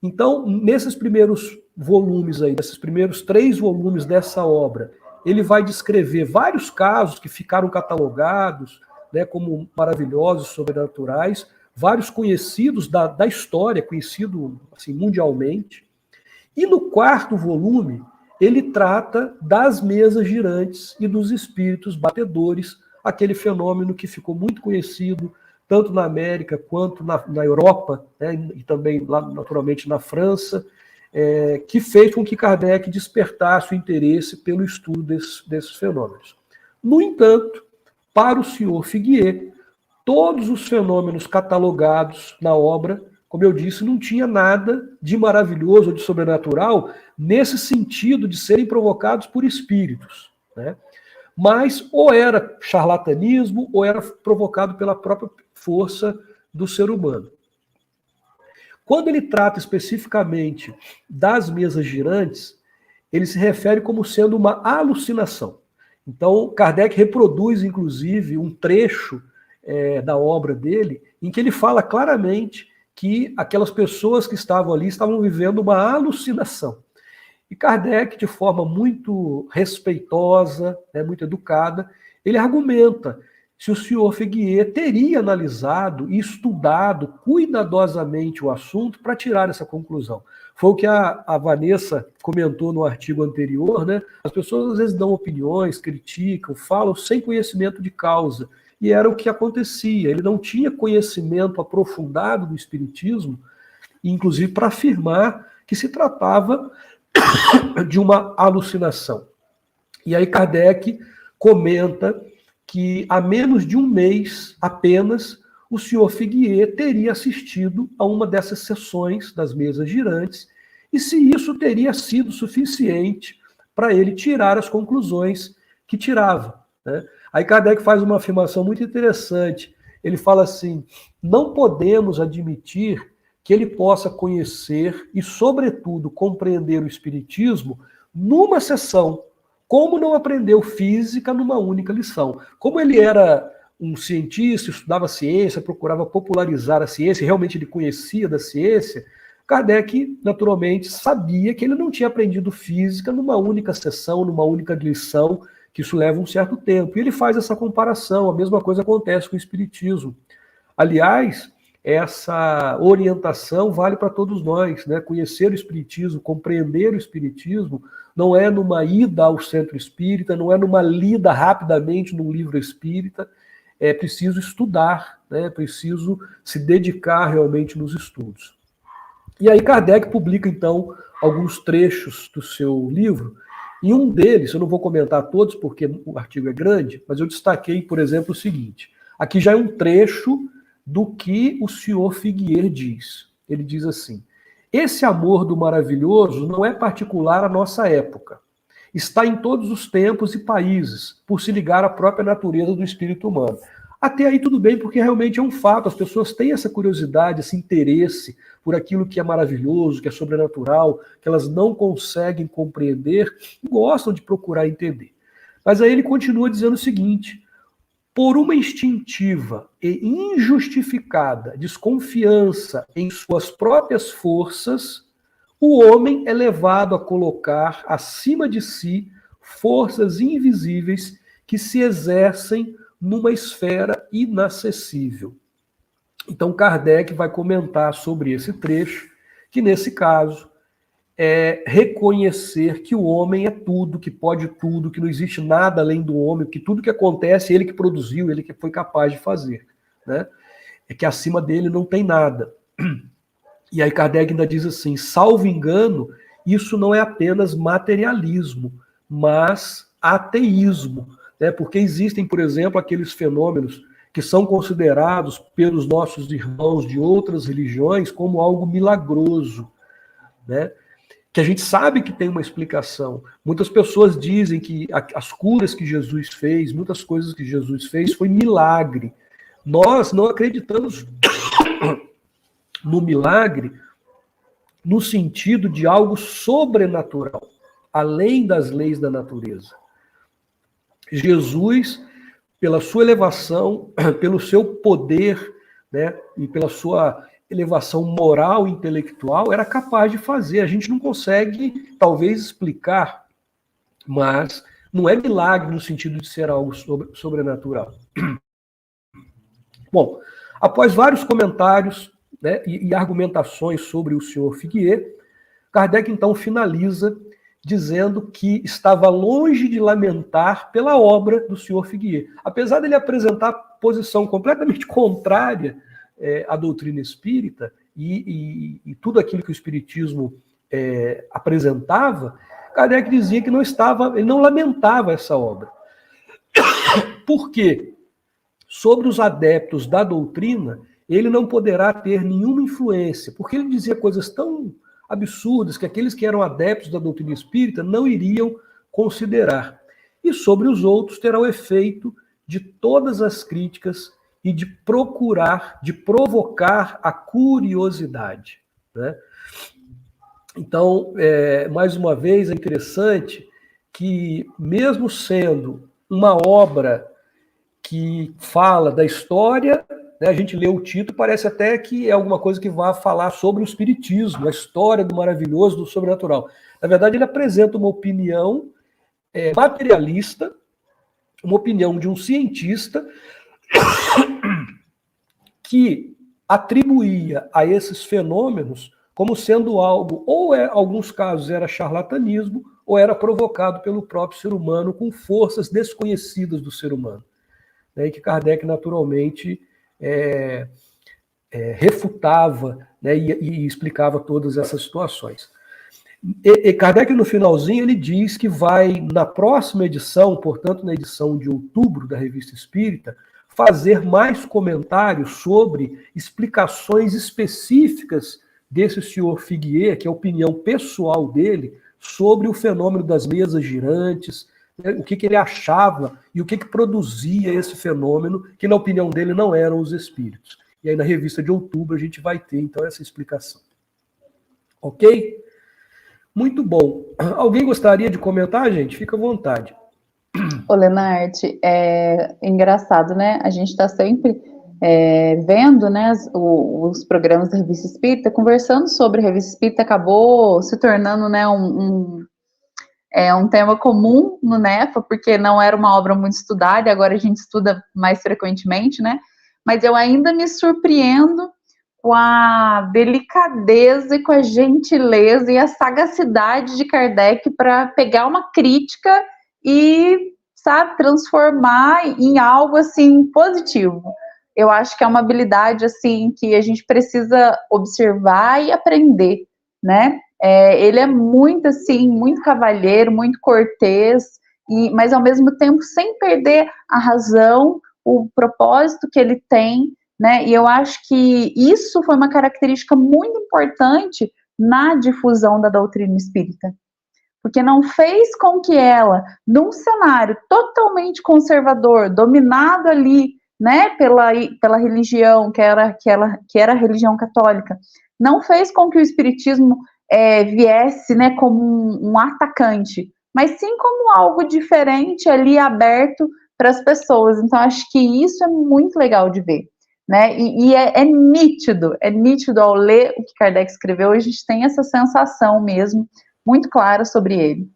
Então, nesses primeiros volumes aí, nesses primeiros 3 volumes dessa obra, ele vai descrever vários casos que ficaram catalogados, né, como maravilhosos, sobrenaturais, vários conhecidos da história, conhecido assim, mundialmente. E no 4º volume, ele trata das mesas girantes e dos espíritos batedores, aquele fenômeno que ficou muito conhecido tanto na América quanto na Europa, né, e também lá, naturalmente, na França, que fez com que Kardec despertasse o interesse pelo estudo desses fenômenos. No entanto, para o senhor Figuier, todos os fenômenos catalogados na obra, como eu disse, não tinha nada de maravilhoso ou de sobrenatural nesse sentido de serem provocados por espíritos, né? Mas ou era charlatanismo ou era provocado pela própria força do ser humano. Quando ele trata especificamente das mesas girantes, ele se refere como sendo uma alucinação. Então, Kardec reproduz, inclusive, um trecho da obra dele, em que ele fala claramente que aquelas pessoas que estavam ali estavam vivendo uma alucinação. E Kardec, de forma muito respeitosa, né, muito educada, ele argumenta se o senhor Figuier teria analisado e estudado cuidadosamente o assunto para tirar essa conclusão. Foi o que a Vanessa comentou no artigo anterior, né? As pessoas às vezes dão opiniões, criticam, falam sem conhecimento de causa. E era o que acontecia. Ele não tinha conhecimento aprofundado do espiritismo, inclusive para afirmar que se tratava de uma alucinação. E aí Kardec comenta que há menos de um mês apenas o senhor Figuier teria assistido a uma dessas sessões das mesas girantes e se isso teria sido suficiente para ele tirar as conclusões que tirava, né? Aí Kardec faz uma afirmação muito interessante. Ele fala assim: não podemos admitir que ele possa conhecer e, sobretudo, compreender o espiritismo numa sessão, como não aprendeu física numa única lição. Como ele era um cientista, estudava ciência, procurava popularizar a ciência, realmente ele conhecia da ciência, Kardec, naturalmente, sabia que ele não tinha aprendido física numa única sessão, numa única lição, que isso leva um certo tempo. E ele faz essa comparação, a mesma coisa acontece com o espiritismo. Aliás, essa orientação vale para todos nós, né? Conhecer o espiritismo, compreender o espiritismo, não é numa ida ao centro espírita, não é numa lida rapidamente num livro espírita, é preciso estudar, né? É preciso se dedicar realmente nos estudos. E aí Kardec publica, então, alguns trechos do seu livro, e um deles, eu não vou comentar todos porque o artigo é grande, mas eu destaquei, por exemplo, o seguinte: aqui já é um trecho do que o senhor Figuier diz. Ele diz assim: esse amor do maravilhoso não é particular à nossa época. Está em todos os tempos e países, por se ligar à própria natureza do espírito humano. Até aí tudo bem, porque realmente é um fato, as pessoas têm essa curiosidade, esse interesse por aquilo que é maravilhoso, que é sobrenatural, que elas não conseguem compreender e gostam de procurar entender. Mas aí ele continua dizendo o seguinte: por uma instintiva e injustificada desconfiança em suas próprias forças, o homem é levado a colocar acima de si forças invisíveis que se exercem numa esfera inacessível. Então Kardec vai comentar sobre esse trecho, que nesse caso é reconhecer que o homem é tudo, que pode tudo, que não existe nada além do homem, que tudo que acontece, ele que produziu, ele que foi capaz de fazer, né? É que acima dele não tem nada. E aí Kardec ainda diz assim: salvo engano, isso não é apenas materialismo, mas ateísmo, né? Porque existem, por exemplo, aqueles fenômenos que são considerados pelos nossos irmãos de outras religiões como algo milagroso, né? Que a gente sabe que tem uma explicação. Muitas pessoas dizem que as curas que Jesus fez, muitas coisas que Jesus fez, foi milagre. Nós não acreditamos no milagre no sentido de algo sobrenatural, além das leis da natureza. Jesus, pela sua elevação, pelo seu poder, né, e pela sua elevação moral e intelectual, era capaz de fazer. A gente não consegue, talvez, explicar, mas não é milagre no sentido de ser algo sobrenatural. Bom, após vários comentários, né, e argumentações sobre o senhor Figuier, Kardec então finaliza dizendo que estava longe de lamentar pela obra do senhor Figuier. Apesar dele apresentar posição completamente contrária à doutrina espírita e tudo aquilo que o espiritismo apresentava, Kardec dizia que ele não lamentava essa obra. Por quê? Sobre os adeptos da doutrina, ele não poderá ter nenhuma influência, porque ele dizia coisas tão absurdas que aqueles que eram adeptos da doutrina espírita não iriam considerar. E sobre os outros terá o efeito de todas as críticas e de provocar a curiosidade, né? Então, mais uma vez, é interessante que, mesmo sendo uma obra que fala da história, né, a gente lê o título, parece até que é alguma coisa que vai falar sobre o espiritismo, a história do maravilhoso, do sobrenatural. Na verdade, ele apresenta uma opinião materialista, uma opinião de um cientista que atribuía a esses fenômenos como sendo algo, ou em alguns casos era charlatanismo, ou era provocado pelo próprio ser humano com forças desconhecidas do ser humano. Né, e que Kardec naturalmente refutava, né, e explicava todas essas situações. E Kardec, no finalzinho, ele diz que vai, na próxima edição, portanto, na edição de outubro da Revista Espírita, fazer mais comentários sobre explicações específicas desse senhor Figuier, que é a opinião pessoal dele, sobre o fenômeno das mesas girantes, né, o que ele achava e o que produzia esse fenômeno, que na opinião dele não eram os espíritos. E aí na revista de outubro a gente vai ter, então, essa explicação. Ok? Muito bom. Alguém gostaria de comentar, gente? Fica à vontade. Ô, Lenarte, é engraçado, né? A gente está sempre vendo, né, os programas da Revista Espírita, conversando sobre a Revista Espírita, acabou se tornando, né, um tema comum no NEFA, porque não era uma obra muito estudada, agora a gente estuda mais frequentemente, né? Mas eu ainda me surpreendo com a delicadeza e com a gentileza e a sagacidade de Kardec para pegar uma crítica e, sabe, transformar em algo, assim, positivo. Eu acho que é uma habilidade, assim, que a gente precisa observar e aprender, né? Ele é muito, assim, muito cavalheiro, muito cortês, mas, ao mesmo tempo, sem perder a razão, o propósito que ele tem né? E eu acho que isso foi uma característica muito importante na difusão da doutrina espírita, porque não fez com que ela, num cenário totalmente conservador, dominado ali, né, pela religião, que era a religião católica, não fez com que o espiritismo viesse, né, como um atacante, mas sim como algo diferente ali, aberto para as pessoas. Então, acho que isso é muito legal de ver, né, e é nítido ao ler o que Kardec escreveu, a gente tem essa sensação mesmo, muito clara sobre ele.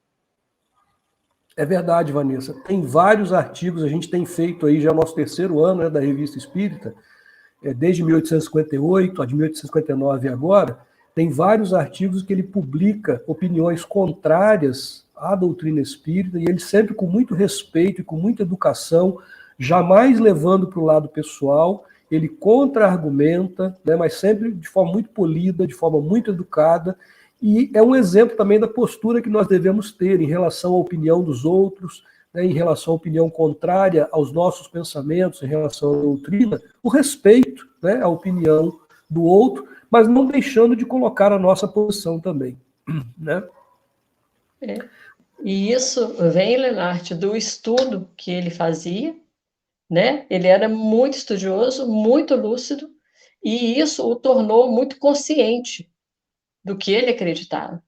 É verdade, Vanessa. Tem vários artigos, a gente tem feito aí já o nosso terceiro ano, né, da Revista Espírita, desde 1858, a de 1859 agora, tem vários artigos que ele publica opiniões contrárias à doutrina espírita, e ele sempre com muito respeito e com muita educação, jamais levando para o lado pessoal, ele contra-argumenta, né, mas sempre de forma muito polida, de forma muito educada, e é um exemplo também da postura que nós devemos ter em relação à opinião dos outros, né, em relação à opinião contrária aos nossos pensamentos, em relação à doutrina, o respeito, né, à opinião do outro, mas não deixando de colocar a nossa posição também. Né? E isso vem, Lenart, do estudo que ele fazia, né? Ele era muito estudioso, muito lúcido, e isso o tornou muito consciente do que ele acreditava.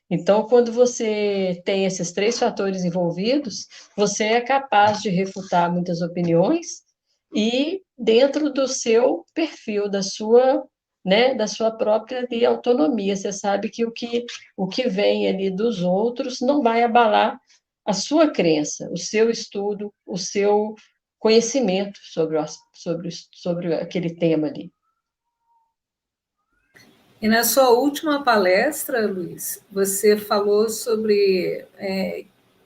Então, quando você tem esses três fatores envolvidos, você é capaz de refutar muitas opiniões e dentro do seu perfil, da sua própria autonomia. Você sabe que o que vem ali dos outros não vai abalar a sua crença, o seu estudo, o seu conhecimento sobre aquele tema ali. E na sua última palestra, Luiz, você falou sobre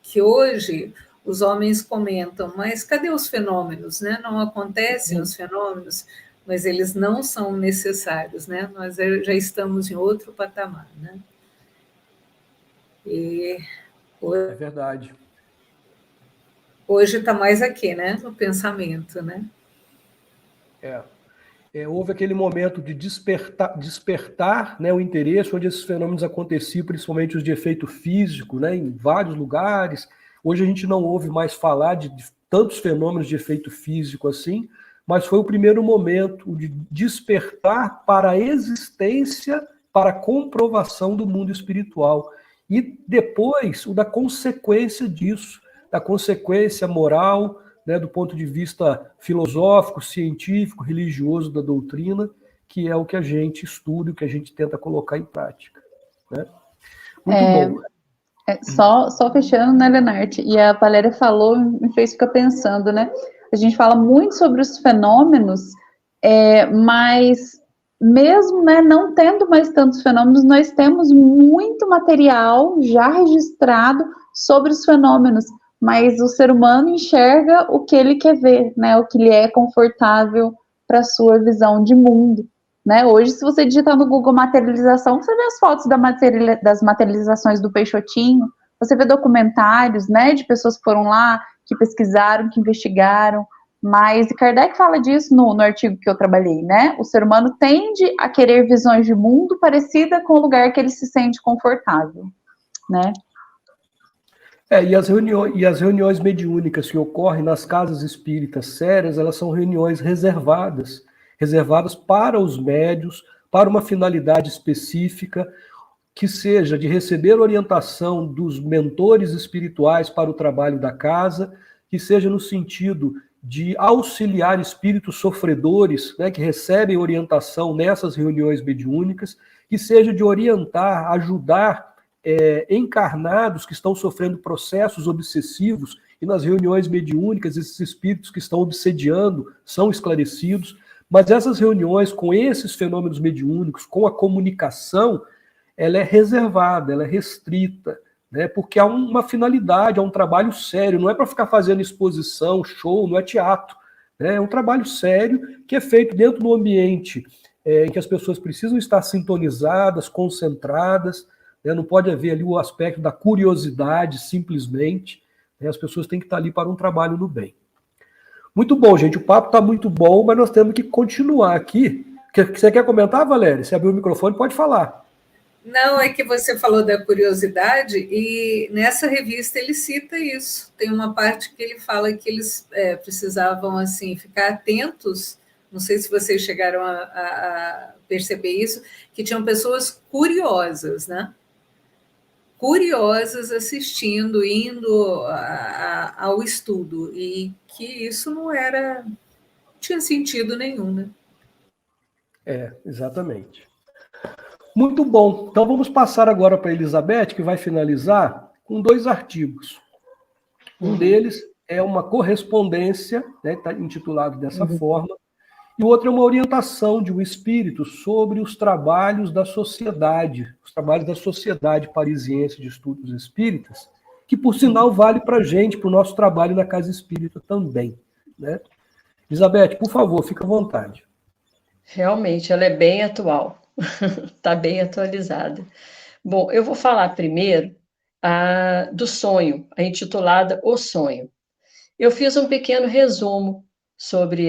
que hoje os homens comentam, mas cadê os fenômenos, né? Não acontecem os fenômenos, mas eles não são necessários, né? Nós já estamos em outro patamar, né? E é verdade. Hoje está mais aqui, né? No pensamento, né? Houve aquele momento de despertar, né, o interesse, onde esses fenômenos aconteciam, principalmente os de efeito físico, né, em vários lugares. Hoje a gente não ouve mais falar de tantos fenômenos de efeito físico assim, mas foi o primeiro momento de despertar para a existência, para a comprovação do mundo espiritual. E depois o da consequência disso, da consequência moral, né, do ponto de vista filosófico, científico, religioso da doutrina, que é o que a gente estuda, o que a gente tenta colocar em prática. Né? Muito bom. Só fechando, né, Lenart? E a Valéria falou, me fez ficar pensando, né? A gente fala muito sobre os fenômenos, mas mesmo, né, não tendo mais tantos fenômenos, nós temos muito material já registrado sobre os fenômenos, mas o ser humano enxerga o que ele quer ver, né, o que lhe é confortável para a sua visão de mundo. Né? Hoje, se você digitar no Google materialização, você vê as fotos das materializações do Peixotinho, você vê documentários, né, de pessoas que foram lá, que pesquisaram, que investigaram, mas Kardec fala disso no artigo que eu trabalhei, né? O ser humano tende a querer visões de mundo parecida com o lugar que ele se sente confortável, né? E as reuniões mediúnicas que ocorrem nas casas espíritas sérias, elas são reuniões reservadas para os médios, para uma finalidade específica, que seja de receber orientação dos mentores espirituais para o trabalho da casa, que seja no sentido de auxiliar espíritos sofredores, né, que recebem orientação nessas reuniões mediúnicas, que seja de orientar, ajudar encarnados que estão sofrendo processos obsessivos, e nas reuniões mediúnicas esses espíritos que estão obsediando são esclarecidos, mas essas reuniões com esses fenômenos mediúnicos, com a comunicação, ela é reservada, ela é restrita, né, porque há uma finalidade, há um trabalho sério, não é para ficar fazendo exposição, show, não é teatro, né, é um trabalho sério que é feito dentro do ambiente em que as pessoas precisam estar sintonizadas, concentradas, né, não pode haver ali o aspecto da curiosidade simplesmente, né, as pessoas têm que estar ali para um trabalho no bem. Muito bom, gente. O papo está muito bom, mas nós temos que continuar aqui. Você quer comentar, Valéria? Se abrir o microfone, pode falar. Não, é que você falou da curiosidade, e nessa revista ele cita isso. Tem uma parte que ele fala que eles precisavam assim ficar atentos. Não sei se vocês chegaram a perceber isso, que tinham pessoas curiosas, né? Curiosas assistindo, indo ao estudo, e que isso não tinha sentido nenhum, né? Exatamente. Muito bom. Então vamos passar agora para a Elizabeth, que vai finalizar com 2 artigos. Um deles é uma correspondência, né, está intitulado dessa forma, e o outro é uma orientação de um espírito sobre os trabalhos da Sociedade Parisiense de Estudos Espíritas, que, por sinal, vale para a gente, para o nosso trabalho na Casa Espírita também. Né? Elizabeth, por favor, fica à vontade. Realmente, ela é bem atual, está bem atualizada. Bom, eu vou falar primeiro do sonho, a intitulada O Sonho. Eu fiz um pequeno resumo sobre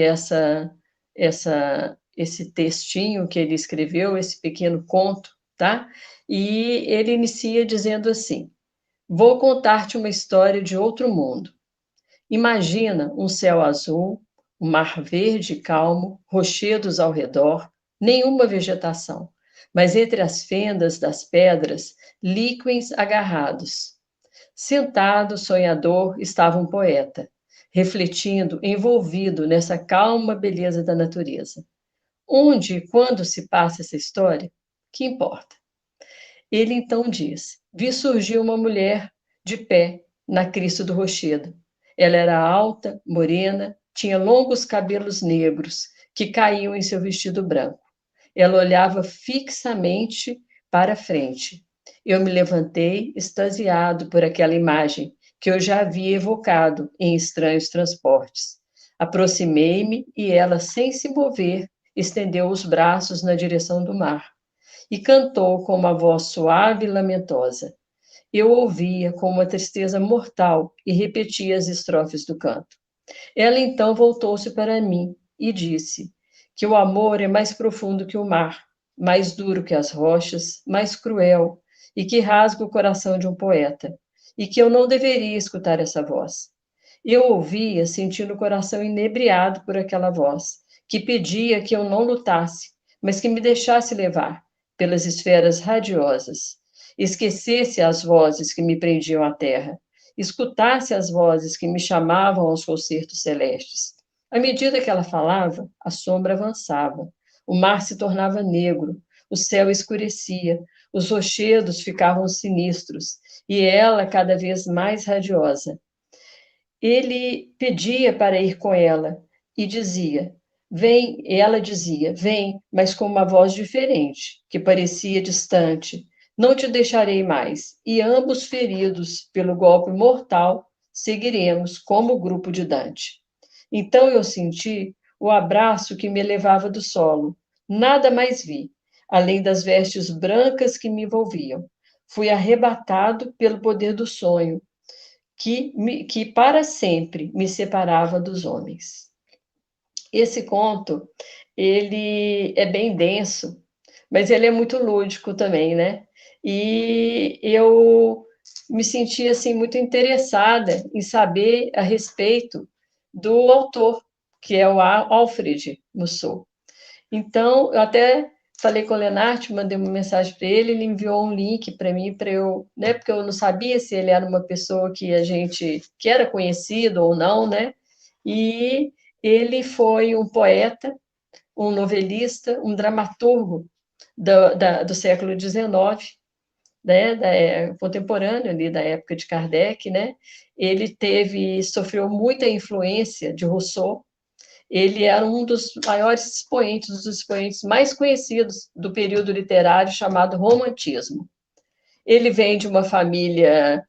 esse textinho que ele escreveu, esse pequeno conto, tá? E ele inicia dizendo assim: vou contar-te uma história de outro mundo. Imagina um céu azul, um mar verde e calmo, rochedos ao redor, nenhuma vegetação, mas entre as fendas das pedras, líquens agarrados. Sentado, sonhador, estava um poeta, refletindo, envolvido nessa calma beleza da natureza. Onde e quando se passa essa história? Que importa? Ele então diz: vi surgir uma mulher de pé na crista do rochedo. Ela era alta, morena, tinha longos cabelos negros que caíam em seu vestido branco. Ela olhava fixamente para frente. Eu me levantei, extasiado por aquela imagem que eu já havia evocado em estranhos transportes. Aproximei-me e ela, sem se mover, estendeu os braços na direção do mar e cantou com uma voz suave e lamentosa. Eu ouvia com uma tristeza mortal e repetia as estrofes do canto. Ela então voltou-se para mim e disse que o amor é mais profundo que o mar, mais duro que as rochas, mais cruel, e que rasga o coração de um poeta, e que eu não deveria escutar essa voz. Eu ouvia, sentindo o coração inebriado por aquela voz, que pedia que eu não lutasse, mas que me deixasse levar pelas esferas radiosas, esquecesse as vozes que me prendiam à terra, escutasse as vozes que me chamavam aos concertos celestes. À medida que ela falava, a sombra avançava, o mar se tornava negro, o céu escurecia, os rochedos ficavam sinistros, e ela cada vez mais radiosa. Ele pedia para ir com ela e dizia: vem, ela dizia: vem, mas com uma voz diferente, que parecia distante. Não te deixarei mais. E ambos, feridos pelo golpe mortal, seguiremos como o grupo de Dante. Então eu senti o abraço que me levava do solo. Nada mais vi, além das vestes brancas que me envolviam. Fui arrebatado pelo poder do sonho, que para sempre me separava dos homens. Esse conto, ele é bem denso, mas ele é muito lúdico também, né? E eu me senti, assim, muito interessada em saber a respeito do autor, que é o Alfred Musset. Então, eu até falei com o Lenart, mandei uma mensagem para ele enviou um link para mim, para eu, né, porque eu não sabia se ele era uma pessoa que que era conhecido ou não, né? E ele foi um poeta, um novelista, um dramaturgo do século XIX, né, contemporâneo ali da época de Kardec, né? Ele sofreu muita influência de Rousseau. Ele era um dos maiores expoentes, dos expoentes mais conhecidos do período literário chamado Romantismo. Ele vem de uma família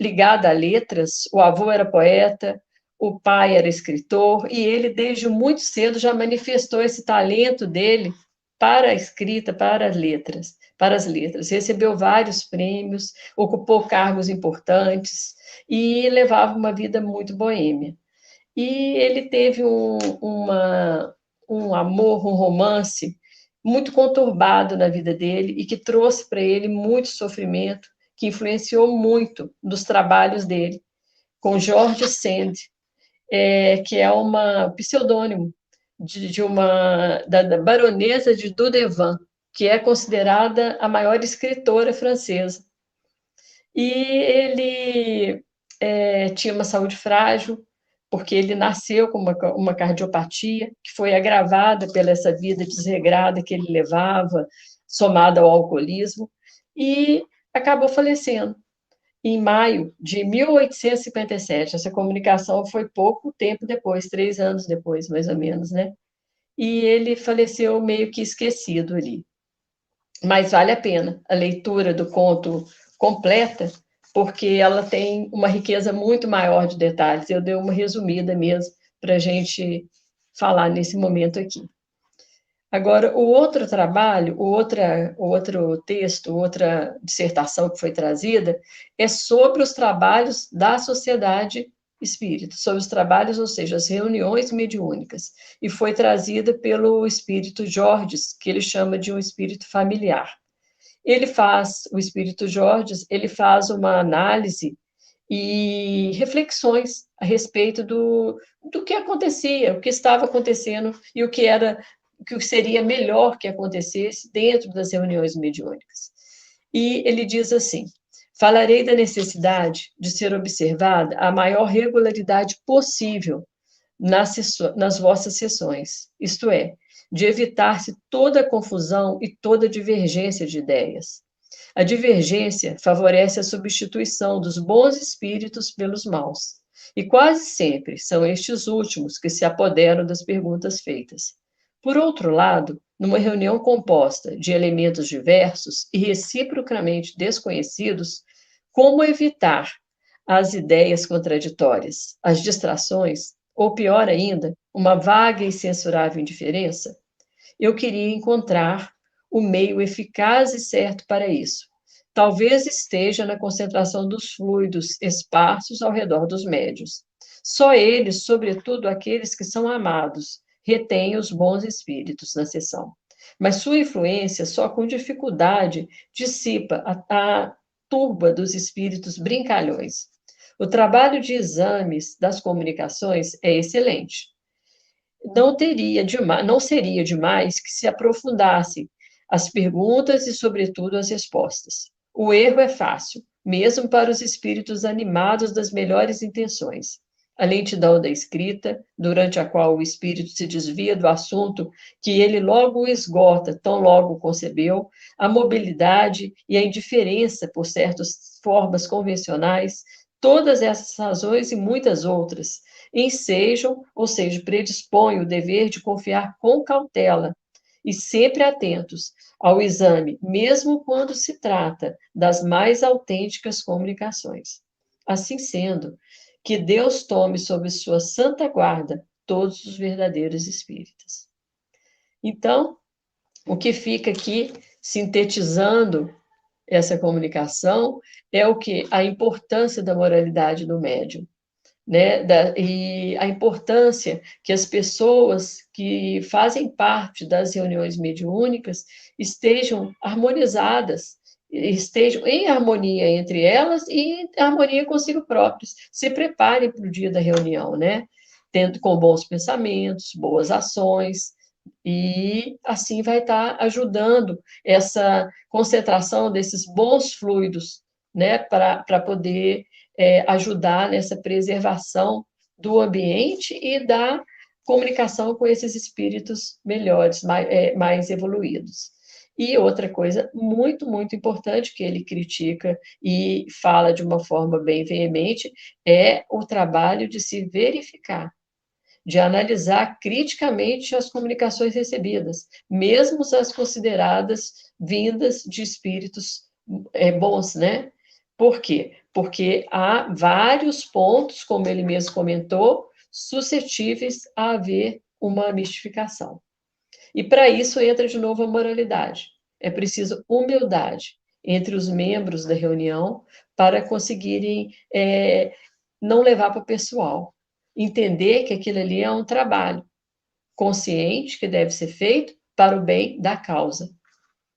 ligada a letras, o avô era poeta, o pai era escritor, e ele, desde muito cedo, já manifestou esse talento dele para a escrita, para as letras. Recebeu vários prêmios, ocupou cargos importantes e levava uma vida muito boêmia. E ele teve um amor, um romance muito conturbado na vida dele e que trouxe para ele muito sofrimento, que influenciou muito dos trabalhos dele, com George Sand, que é uma pseudônimo da baronesa de Dudevant, que é considerada a maior escritora francesa. E ele tinha uma saúde frágil, porque ele nasceu com uma cardiopatia, que foi agravada pela essa vida desregrada que ele levava, somada ao alcoolismo, e acabou falecendo em maio de 1857. Essa comunicação foi pouco tempo depois, 3 anos depois, mais ou menos, né? E ele faleceu meio que esquecido ali. Mas vale a pena a leitura do conto completa, porque ela tem uma riqueza muito maior de detalhes. Eu dei uma resumida mesmo para a gente falar nesse momento aqui. Agora, o outro trabalho, o outro texto, outra dissertação que foi trazida, é sobre os trabalhos da sociedade espírita, sobre os trabalhos, ou seja, as reuniões mediúnicas, e foi trazida pelo espírito Georges, que ele chama de um espírito familiar. O espírito Georges, ele faz uma análise e reflexões a respeito do que acontecia, o que estava acontecendo e o que seria melhor que acontecesse dentro das reuniões mediúnicas. E ele diz assim: falarei da necessidade de ser observada a maior regularidade possível nas vossas sessões, isto é, de evitar-se toda confusão e toda divergência de ideias. A divergência favorece a substituição dos bons espíritos pelos maus, e quase sempre são estes últimos que se apoderam das perguntas feitas. Por outro lado, numa reunião composta de elementos diversos e reciprocamente desconhecidos, como evitar as ideias contraditórias, as distrações, ou pior ainda, uma vaga e censurável indiferença? Eu queria encontrar o meio eficaz e certo para isso. Talvez esteja na concentração dos fluidos esparsos ao redor dos médiuns. Só eles, sobretudo aqueles que são amados, retêm os bons espíritos na sessão. Mas sua influência só com dificuldade dissipa a turba dos espíritos brincalhões. O trabalho de exames das comunicações é excelente. Não seria demais que se aprofundasse as perguntas e, sobretudo, as respostas. O erro é fácil, mesmo para os espíritos animados das melhores intenções. A lentidão da escrita, durante a qual o espírito se desvia do assunto que ele logo esgota, tão logo concebeu, a mobilidade e a indiferença por certas formas convencionais, todas essas razões e muitas outras ensejam, ou seja, predispõem o dever de confiar com cautela e sempre atentos ao exame, mesmo quando se trata das mais autênticas comunicações. Assim sendo, que Deus tome sob sua santa guarda todos os verdadeiros espíritos. Então, o que fica aqui, sintetizando essa comunicação, é o que? A importância da moralidade do médium, né? E a importância que as pessoas que fazem parte das reuniões mediúnicas estejam harmonizadas, estejam em harmonia entre elas e em harmonia consigo próprios. Se preparem para o dia da reunião, né? Tendo com bons pensamentos, boas ações, e assim vai estar ajudando essa concentração desses bons fluidos, né? Para poder ajudar nessa preservação do ambiente e da comunicação com esses espíritos melhores, mais evoluídos. E outra coisa muito, muito importante que ele critica e fala de uma forma bem veemente é o trabalho de se verificar, de analisar criticamente as comunicações recebidas, mesmo as consideradas vindas de espíritos bons, né? Por quê? Porque há vários pontos, como ele mesmo comentou, suscetíveis a haver uma mistificação. E para isso entra de novo a moralidade. É preciso humildade entre os membros da reunião para conseguirem não levar para o pessoal, entender que aquilo ali é um trabalho consciente que deve ser feito para o bem da causa,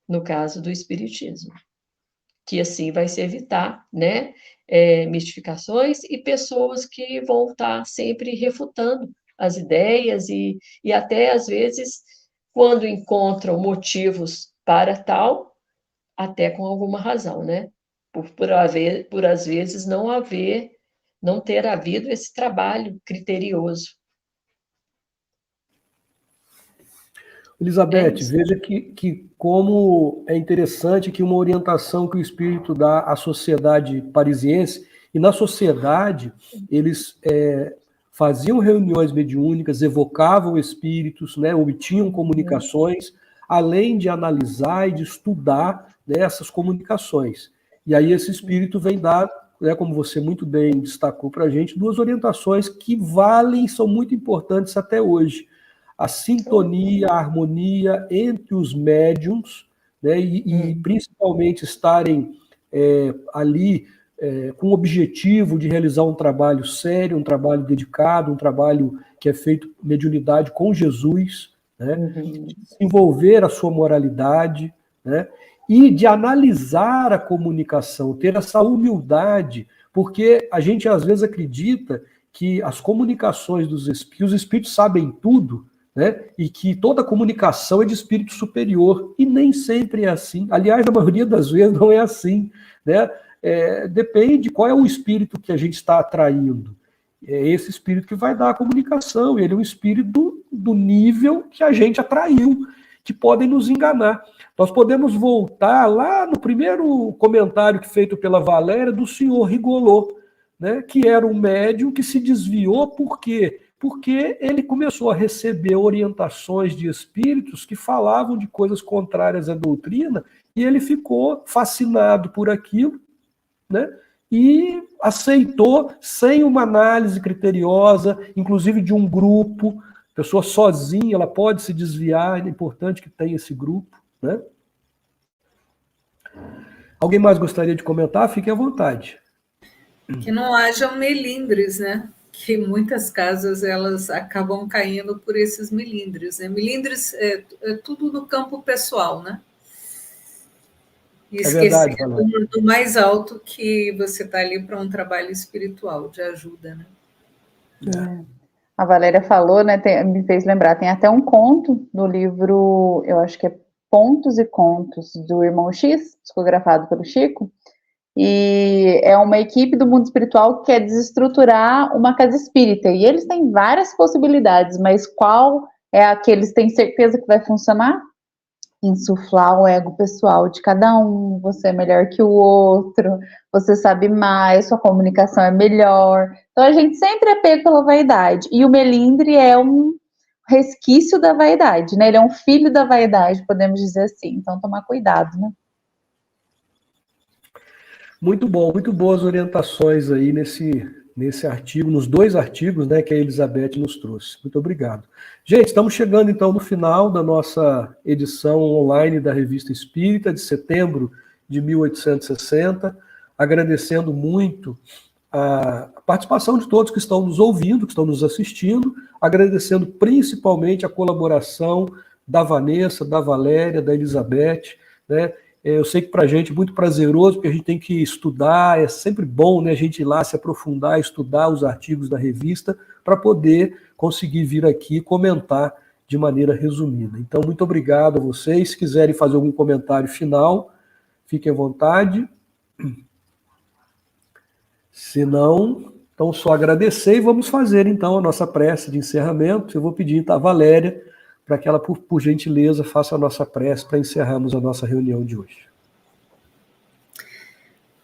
no caso do espiritismo, que assim vai se evitar, né, mistificações e pessoas que vão estar sempre refutando as ideias e até às vezes quando encontram motivos para tal, até com alguma razão, né? Por às vezes não ter havido esse trabalho criterioso. Elizabeth, veja que como é interessante que uma orientação que o Espírito dá à sociedade parisiense, e na sociedade eles faziam reuniões mediúnicas, evocavam espíritos, né, obtinham comunicações, além de analisar e de estudar, né, essas comunicações. E aí esse espírito vem dar, né, como você muito bem destacou para a gente, duas orientações que valem, são muito importantes até hoje. A sintonia, a harmonia entre os médiums, né, e principalmente estarem ali com o objetivo de realizar um trabalho sério, um trabalho dedicado, um trabalho que é feito mediunidade com Jesus, né, de desenvolver a sua moralidade, né, e de analisar a comunicação, ter essa humildade, porque a gente às vezes acredita que as comunicações dos espíritos, os espíritos sabem tudo, né? E que toda comunicação é de espírito superior, e nem sempre é assim. Aliás, na maioria das vezes não é assim, né? Depende qual é o espírito que a gente está atraindo. É esse espírito que vai dar a comunicação, ele é um espírito do nível que a gente atraiu, que podem nos enganar. Nós podemos voltar lá no primeiro comentário que feito pela Valéria do senhor Rigolot, né? Que era um médium que se desviou, por quê? Porque ele começou a receber orientações de espíritos que falavam de coisas contrárias à doutrina, e ele ficou fascinado por aquilo, né? E aceitou sem uma análise criteriosa, inclusive de um grupo. A pessoa sozinha, ela pode se desviar, é importante que tenha esse grupo, né? Alguém mais gostaria de comentar? Fique à vontade. Que não hajam melindres, né? Que muitas casas elas acabam caindo por esses melindres, né? Melindres é tudo do campo pessoal, né? E esquecer do mais alto, que você está ali para um trabalho espiritual, de ajuda, né? A Valéria falou, né? Me fez lembrar, tem até um conto no livro, eu acho que é Pontos e Contos, do Irmão X, psicografado pelo Chico, e é uma equipe do mundo espiritual que quer desestruturar uma casa espírita, e eles têm várias possibilidades, mas qual é a que eles têm certeza que vai funcionar? Insuflar o ego pessoal de cada um, você é melhor que o outro, você sabe mais, sua comunicação é melhor. Então a gente sempre é pego pela vaidade, e o melindre é um resquício da vaidade, né? Ele é um filho da vaidade, podemos dizer assim. Então tomar cuidado, né? Muito bom, muito boas orientações aí nesse artigo, nos dois artigos, né, que a Elizabeth nos trouxe. Muito obrigado. Gente, estamos chegando então no final da nossa edição online da Revista Espírita, de setembro de 1860, agradecendo muito a participação de todos que estão nos ouvindo, que estão nos assistindo, agradecendo principalmente a colaboração da Vanessa, da Valéria, da Elizabeth, né? Eu sei que para a gente é muito prazeroso, porque a gente tem que estudar, é sempre bom, né, a gente ir lá se aprofundar, estudar os artigos da revista, para poder conseguir vir aqui comentar de maneira resumida. Então, muito obrigado a vocês. Se quiserem fazer algum comentário final, fiquem à vontade. Se não, então só agradecer e vamos fazer então a nossa prece de encerramento. Eu vou pedir então a Valéria para que ela, por gentileza, faça a nossa prece para encerrarmos a nossa reunião de hoje.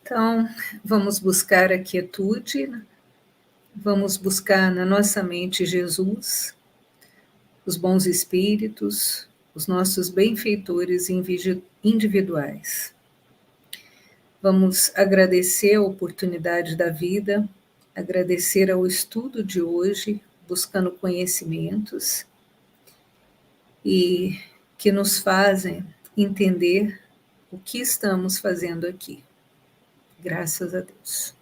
Então, vamos buscar a quietude, vamos buscar na nossa mente Jesus, os bons espíritos, os nossos benfeitores individuais. Vamos agradecer a oportunidade da vida, agradecer ao estudo de hoje, buscando conhecimentos, e que nos fazem entender o que estamos fazendo aqui. Graças a Deus.